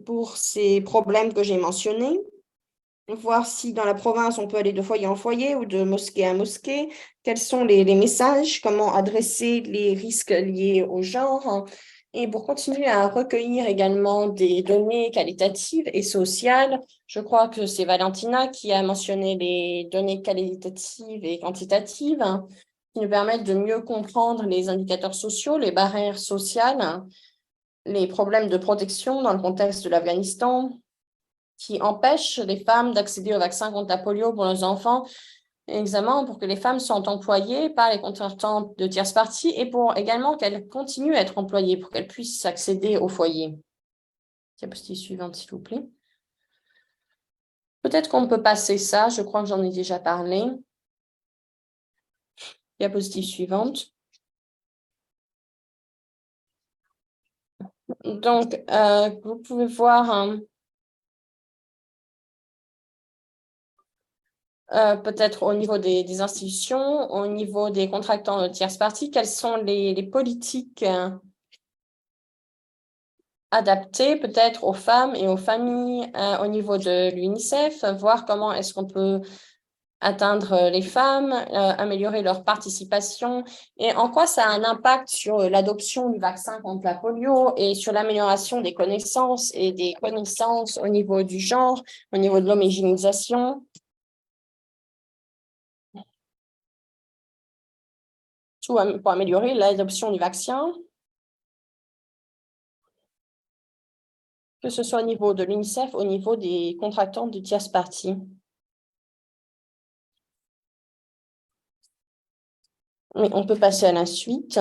pour ces problèmes que j'ai mentionnés. Voir si dans la province, on peut aller de foyer en foyer ou de mosquée à mosquée, quels sont les messages, comment adresser les risques liés au genre, et pour continuer à recueillir également des données qualitatives et sociales. Je crois que c'est Valentina qui a mentionné les données qualitatives et quantitatives qui nous permettent de mieux comprendre les indicateurs sociaux, les barrières sociales, les problèmes de protection dans le contexte de l'Afghanistan, qui empêche les femmes d'accéder au vaccin contre la polio pour leurs enfants, examen pour que les femmes soient employées par les contractants de tierce partie et pour également qu'elles continuent à être employées pour qu'elles puissent accéder au foyer. Diapositive suivante, s'il vous plaît. Peut-être qu'on peut passer ça, je crois que j'en ai déjà parlé. Diapositive suivante. Donc, vous pouvez voir peut-être au niveau des institutions, au niveau des contractants de tierce partie, quelles sont les politiques adaptées peut-être aux femmes et aux familles au niveau de l'UNICEF, voir comment est-ce qu'on peut atteindre les femmes, améliorer leur participation et en quoi ça a un impact sur l'adoption du vaccin contre la polio et sur l'amélioration des connaissances et des connaissances au niveau du genre, au niveau de l'homogénéisation. Tout pour améliorer l'adoption du vaccin, que ce soit au niveau de l'UNICEF, au niveau des contractants de tierce partie. Mais on peut passer à la suite.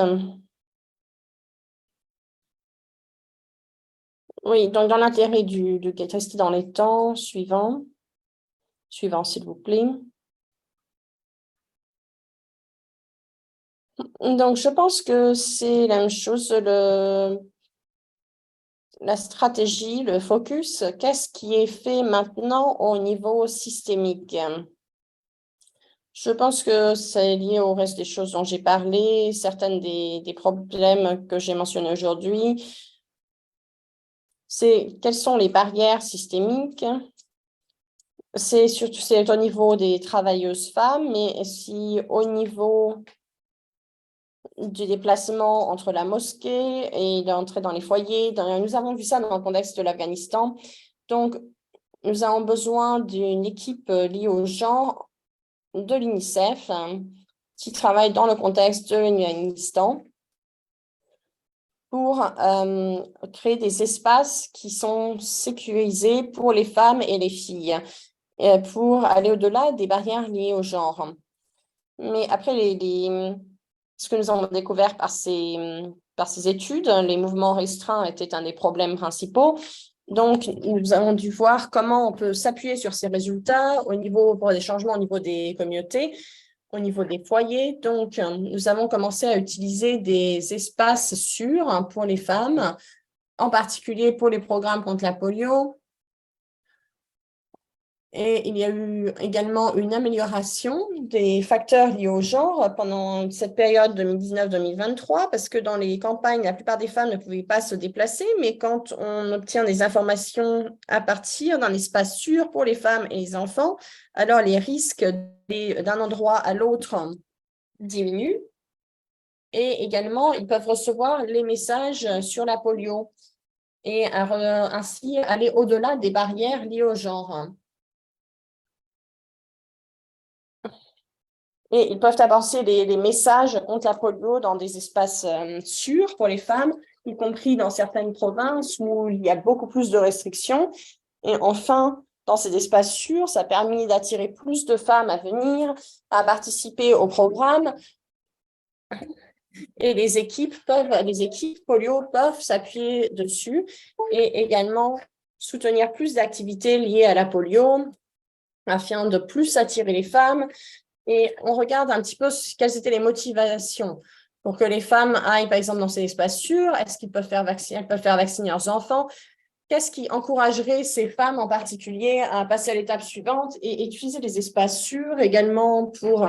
Oui, donc dans l'intérêt de rester dans les temps, suivant, s'il vous plaît. Donc, je pense que c'est la même chose, la stratégie, le focus, qu'est-ce qui est fait maintenant au niveau systémique? Je pense que c'est lié au reste des choses dont j'ai parlé, certaines des problèmes que j'ai mentionnés aujourd'hui. C'est quelles sont les barrières systémiques? C'est au niveau des travailleuses femmes, mais aussi au niveau du déplacement entre la mosquée et l'entrée dans les foyers. Nous avons vu ça dans le contexte de l'Afghanistan. Donc, nous avons besoin d'une équipe liée au genre de l'UNICEF qui travaille dans le contexte de l'Afghanistan pour créer des espaces qui sont sécurisés pour les femmes et les filles, pour aller au-delà des barrières liées au genre. Mais après, ce que nous avons découvert par ces études, les mouvements restreints étaient un des problèmes principaux. Donc, nous avons dû voir comment on peut s'appuyer sur ces résultats pour des changements au niveau des communautés, au niveau des foyers. Donc, nous avons commencé à utiliser des espaces sûrs pour les femmes, en particulier pour les programmes contre la polio. Et il y a eu également une amélioration des facteurs liés au genre pendant cette période 2019-2023, parce que dans les campagnes, la plupart des femmes ne pouvaient pas se déplacer, mais quand on obtient des informations à partir d'un espace sûr pour les femmes et les enfants, alors les risques d'un endroit à l'autre diminuent. Et également, ils peuvent recevoir les messages sur la polio et ainsi aller au-delà des barrières liées au genre. Et ils peuvent avancer les messages contre la polio dans des espaces sûrs pour les femmes, y compris dans certaines provinces où il y a beaucoup plus de restrictions. Et enfin, dans ces espaces sûrs, ça a permis d'attirer plus de femmes à venir, à participer au programme. Et les équipes polio peuvent s'appuyer dessus et également soutenir plus d'activités liées à la polio afin de plus attirer les femmes Et on regarde un petit peu quelles étaient les motivations pour que les femmes aillent, par exemple, dans ces espaces sûrs. Est-ce qu'ils peuvent faire vacciner leurs enfants? Qu'est-ce qui encouragerait ces femmes en particulier à passer à l'étape suivante et utiliser les espaces sûrs également pour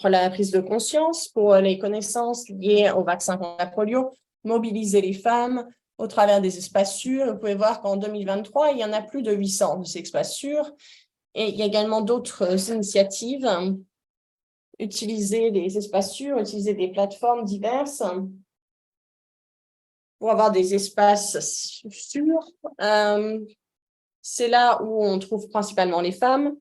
la prise de conscience, pour les connaissances liées au vaccin contre la polio, mobiliser les femmes au travers des espaces sûrs. Vous pouvez voir qu'en 2023, il y en a plus de 800 de ces espaces sûrs. Et il y a également d'autres initiatives, utiliser des espaces sûrs, utiliser des plateformes diverses pour avoir des espaces sûrs. C'est là où on trouve principalement les femmes.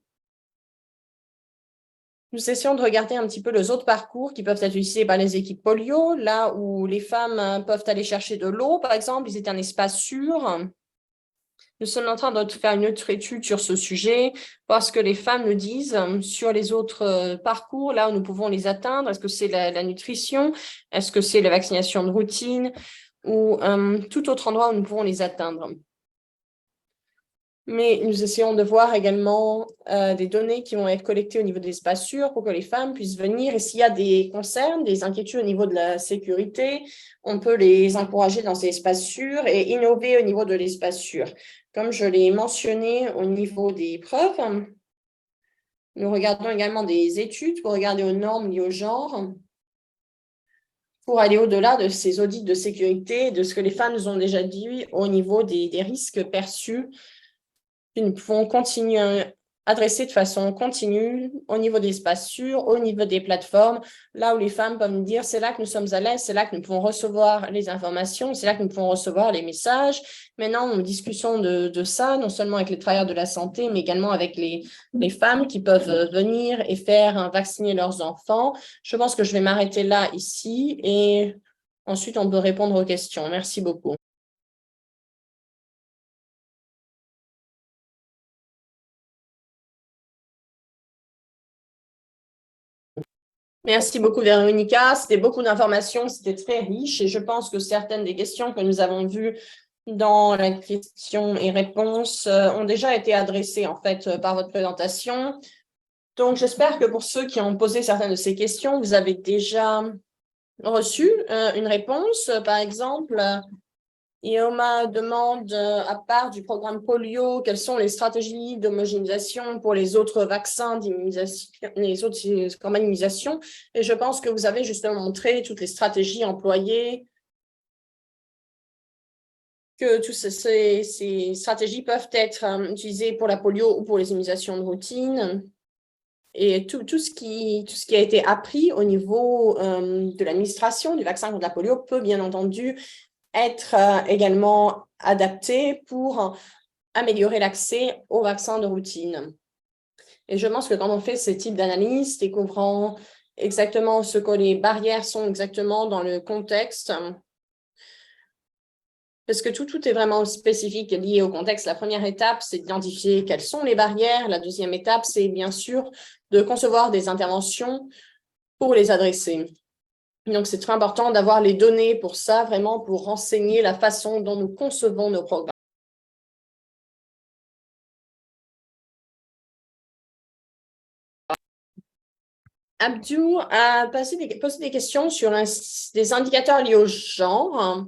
Nous essayons de regarder un petit peu les autres parcours qui peuvent être utilisés par les équipes polio, là où les femmes peuvent aller chercher de l'eau, par exemple, ils étaient un espace sûr. Nous sommes en train de faire une autre étude sur ce sujet, parce que les femmes nous disent sur les autres parcours, là où nous pouvons les atteindre, est-ce que c'est la nutrition, est-ce que c'est la vaccination de routine, ou tout autre endroit où nous pouvons les atteindre. Mais nous essayons de voir également des données qui vont être collectées au niveau des espaces sûrs pour que les femmes puissent venir. Et s'il y a des concerns, des inquiétudes au niveau de la sécurité, on peut les encourager dans ces espaces sûrs et innover au niveau de l'espace sûr. Comme je l'ai mentionné au niveau des preuves, nous regardons également des études pour regarder aux normes liées au genre, pour aller au-delà de ces audits de sécurité, de ce que les femmes nous ont déjà dit au niveau des risques perçus. Nous pouvons continuer à adresser de façon continue au niveau des espaces sûrs, au niveau des plateformes, là où les femmes peuvent nous dire c'est là que nous sommes à l'aise, c'est là que nous pouvons recevoir les informations, c'est là que nous pouvons recevoir les messages. Maintenant, on discussion de ça, non seulement avec les travailleurs de la santé, mais également avec les femmes qui peuvent venir et faire vacciner leurs enfants. Je pense que je vais m'arrêter là ici et ensuite on peut répondre aux questions. Merci beaucoup. Merci beaucoup, Véronica. C'était beaucoup d'informations, c'était très riche et je pense que certaines des questions que nous avons vues dans la question et réponse ont déjà été adressées en fait par votre présentation. Donc, j'espère que pour ceux qui ont posé certaines de ces questions, vous avez déjà reçu une réponse. Par exemple, Ioma demande, à part du programme polio, quelles sont les stratégies d'homogénéisation pour les autres vaccins d'immunisation, les autres campagnes d'immunisation. Et je pense que vous avez justement montré toutes les stratégies employées, que toutes ces stratégies peuvent être utilisées pour la polio ou pour les immunisations de routine. Et tout ce qui a été appris au niveau de l'administration du vaccin contre la polio peut bien entendu être également adapté pour améliorer l'accès aux vaccins de routine. Et je pense que quand on fait ce type d'analyse, découvrant exactement ce que les barrières sont exactement dans le contexte, parce que tout est vraiment spécifique et lié au contexte. La première étape, c'est d'identifier quelles sont les barrières. La deuxième étape, c'est bien sûr de concevoir des interventions pour les adresser. Donc, c'est très important d'avoir les données pour ça, vraiment pour renseigner la façon dont nous concevons nos programmes. Abdou a posé des questions sur des indicateurs liés au genre.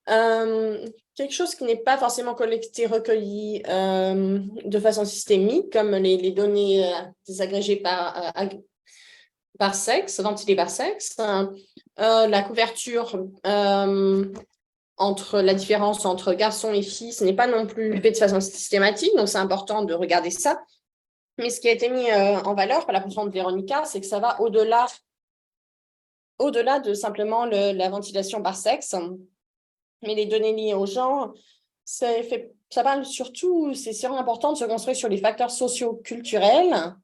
Quelque chose qui n'est pas forcément collecté, recueilli de façon systémique, comme les données désagrégées par sexe, ventilées par sexe. La couverture entre la différence entre garçons et filles, ce n'est pas non plus fait de façon systématique, donc c'est important de regarder ça. Mais ce qui a été mis en valeur par la professeure de Véronica, c'est que ça va au-delà de simplement la ventilation par sexe. Mais les données liées au genre, ça parle surtout, c'est vraiment important de se construire sur les facteurs socio-culturels,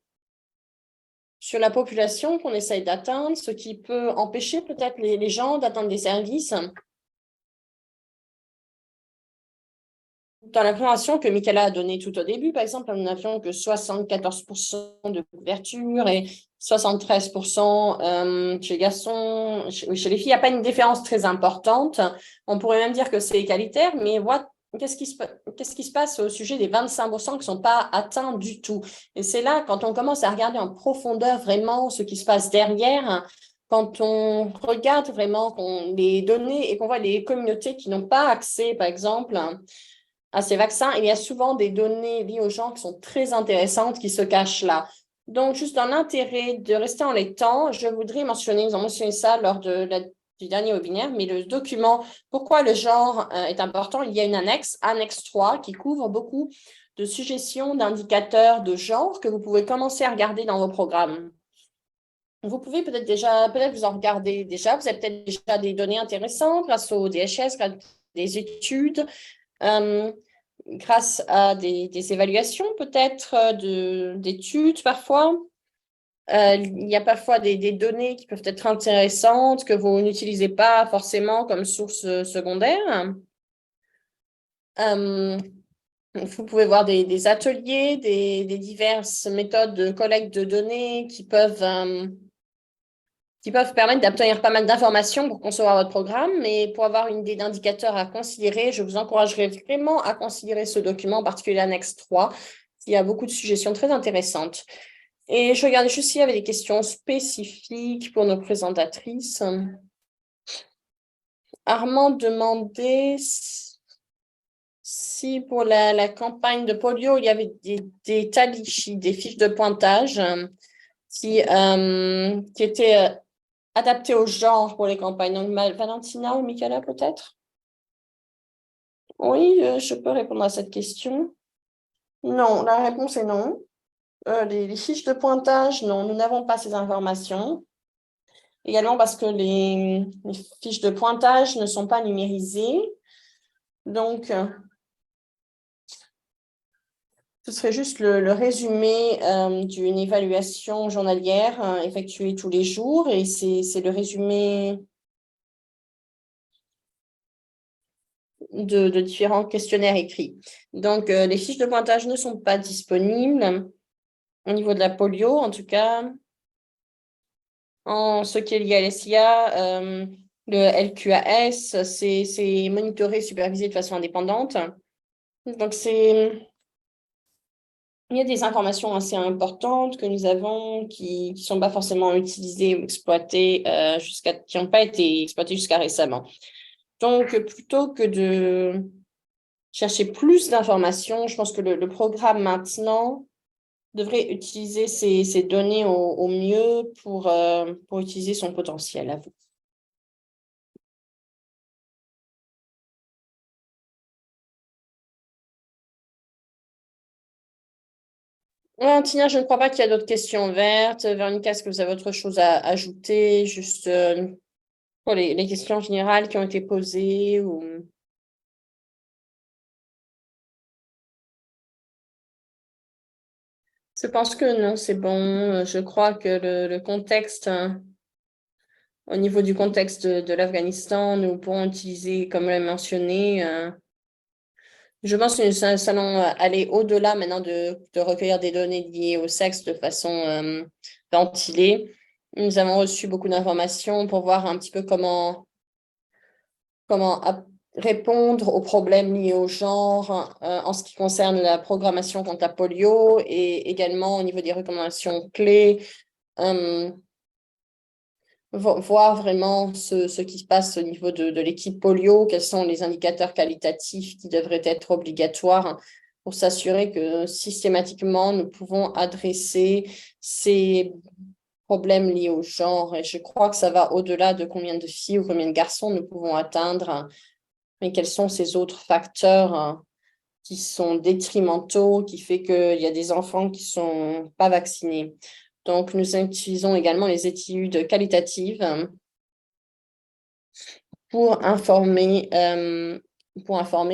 sur la population qu'on essaye d'atteindre, ce qui peut empêcher peut-être les gens d'atteindre des services. Dans la présentation que Michaela a donnée tout au début, par exemple, nous n'avions que 74% de couverture et 73% chez les garçons. Chez les filles, il n'y a pas une différence très importante. On pourrait même dire que c'est égalitaire, mais qu'est-ce qui se passe au sujet des 25% qui ne sont pas atteints du tout? Et c'est là, quand on commence à regarder en profondeur vraiment ce qui se passe derrière, quand on regarde vraiment les données et qu'on voit les communautés qui n'ont pas accès, par exemple, à ces vaccins, il y a souvent des données liées aux gens qui sont très intéressantes qui se cachent là. Donc, juste dans l'intérêt de rester en les temps, je voudrais mentionner, nous avons mentionné ça lors du dernier webinaire, mais le document Pourquoi le genre est important, il y a une annexe 3, qui couvre beaucoup de suggestions d'indicateurs de genre que vous pouvez commencer à regarder dans vos programmes. Vous pouvez peut-être vous en regardez déjà, vous avez peut-être déjà des données intéressantes grâce au DHS, grâce à des études, grâce à des évaluations peut-être d'études parfois. Il y a parfois des données qui peuvent être intéressantes que vous n'utilisez pas forcément comme source secondaire. Vous pouvez voir des ateliers, des diverses méthodes de collecte de données qui peuvent permettre d'obtenir pas mal d'informations pour concevoir votre programme, mais pour avoir une idée d'indicateurs à considérer, je vous encouragerais vraiment à considérer ce document, en particulier l'annexe 3, qui a beaucoup de suggestions très intéressantes. Et je regardais juste s'il y avait des questions spécifiques pour nos présentatrices. Armand demandait si pour la campagne de polio, il y avait des talichis, des fiches de pointage qui étaient adaptées au genre pour les campagnes. Donc, Valentina ou Michaela, peut-être? Oui, je peux répondre à cette question. Non, la réponse est non. Les fiches de pointage, non, nous n'avons pas ces informations. Également parce que les fiches de pointage ne sont pas numérisées. Donc, ce serait juste le résumé d'une évaluation journalière effectuée tous les jours et c'est le résumé de différents questionnaires écrits. Donc, les fiches de pointage ne sont pas disponibles au niveau de la polio, en tout cas. En ce qui est lié à l'SIA, le LQAS, c'est monitoré, supervisé de façon indépendante. Donc, il y a des informations assez importantes que nous avons qui ne sont pas forcément utilisées ou exploitées qui n'ont pas été exploitées jusqu'à récemment. Donc, plutôt que de chercher plus d'informations, je pense que le programme maintenant devrait utiliser ces données au mieux pour utiliser son potentiel à vous. Tina, je ne crois pas qu'il y a d'autres questions vertes. Véronica, est-ce que vous avez autre chose à ajouter, juste pour les questions générales qui ont été posées ou... Je pense que non, c'est bon. Je crois que le contexte, au niveau du contexte de l'Afghanistan, nous pourrons utiliser, comme l'a mentionné, je pense que nous allons aller au-delà maintenant de recueillir des données liées au sexe de façon ventilée. Nous avons reçu beaucoup d'informations pour voir un petit peu comment répondre aux problèmes liés au genre en ce qui concerne la programmation contre la polio et également au niveau des recommandations clés, voir vraiment ce qui se passe au niveau de l'équipe polio, quels sont les indicateurs qualitatifs qui devraient être obligatoires pour s'assurer que systématiquement, nous pouvons adresser ces problèmes liés au genre. Et je crois que ça va au-delà de combien de filles ou combien de garçons nous pouvons atteindre, mais quels sont ces autres facteurs qui sont détrimentaux, qui fait qu'il y a des enfants qui ne sont pas vaccinés. Donc, nous utilisons également les études qualitatives pour informer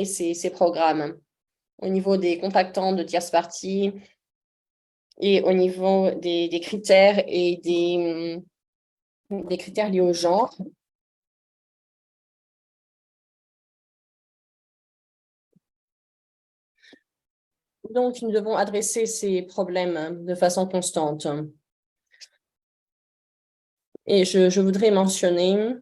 ces programmes au niveau des contactants de tierces parties et au niveau des critères et des critères liés au genre. Donc, nous devons adresser ces problèmes de façon constante. Et je voudrais mentionner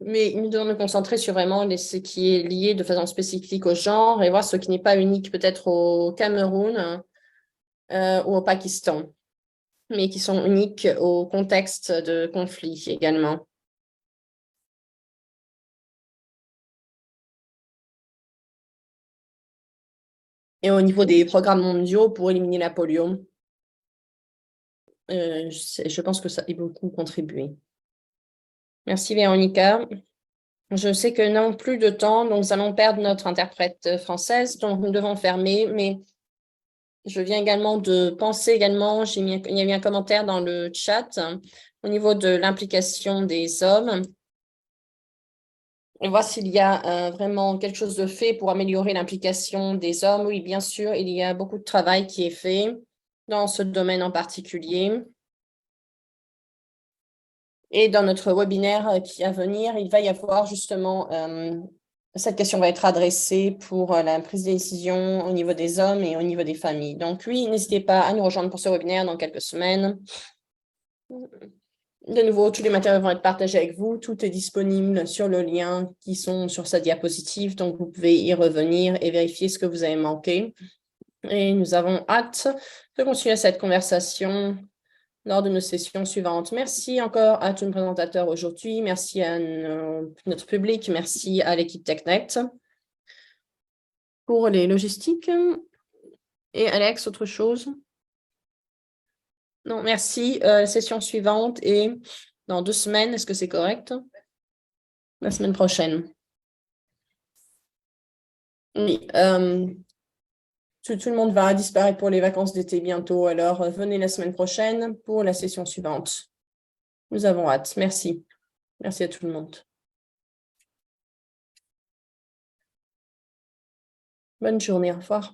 Mais nous devons nous concentrer sur vraiment ce qui est lié de façon spécifique au genre et voir ce qui n'est pas unique peut-être au Cameroun ou au Pakistan, mais qui sont uniques au contexte de conflit également. Et au niveau des programmes mondiaux pour éliminer la polio, je pense que ça a beaucoup contribué. Merci Véronica. Je sais que nous n'avons plus de temps, donc nous allons perdre notre interprète française, donc nous devons fermer, mais je viens également de penser également, il y a eu un commentaire dans le chat au niveau de l'implication des hommes. On voit s'il y a vraiment quelque chose de fait pour améliorer l'implication des hommes. Oui, bien sûr, il y a beaucoup de travail qui est fait dans ce domaine en particulier. Et dans notre webinaire qui va venir, il va y avoir justement, cette question va être adressée pour la prise de décision au niveau des hommes et au niveau des familles. Donc oui, n'hésitez pas à nous rejoindre pour ce webinaire dans quelques semaines. De nouveau, tous les matériaux vont être partagés avec vous. Tout est disponible sur le lien qui sont sur sa diapositive. Donc, vous pouvez y revenir et vérifier ce que vous avez manqué. Et nous avons hâte de continuer cette conversation lors de nos sessions suivantes. Merci encore à tous nos présentateurs aujourd'hui. Merci à notre public. Merci à l'équipe TechNet pour les logistiques. Et Alex, autre chose? Non, merci. La session suivante est dans 2 semaines. Est-ce que c'est correct? La semaine prochaine. Oui. Tout le monde va disparaître pour les vacances d'été bientôt. Alors, venez la semaine prochaine pour la session suivante. Nous avons hâte. Merci. Merci à tout le monde. Bonne journée. Au revoir.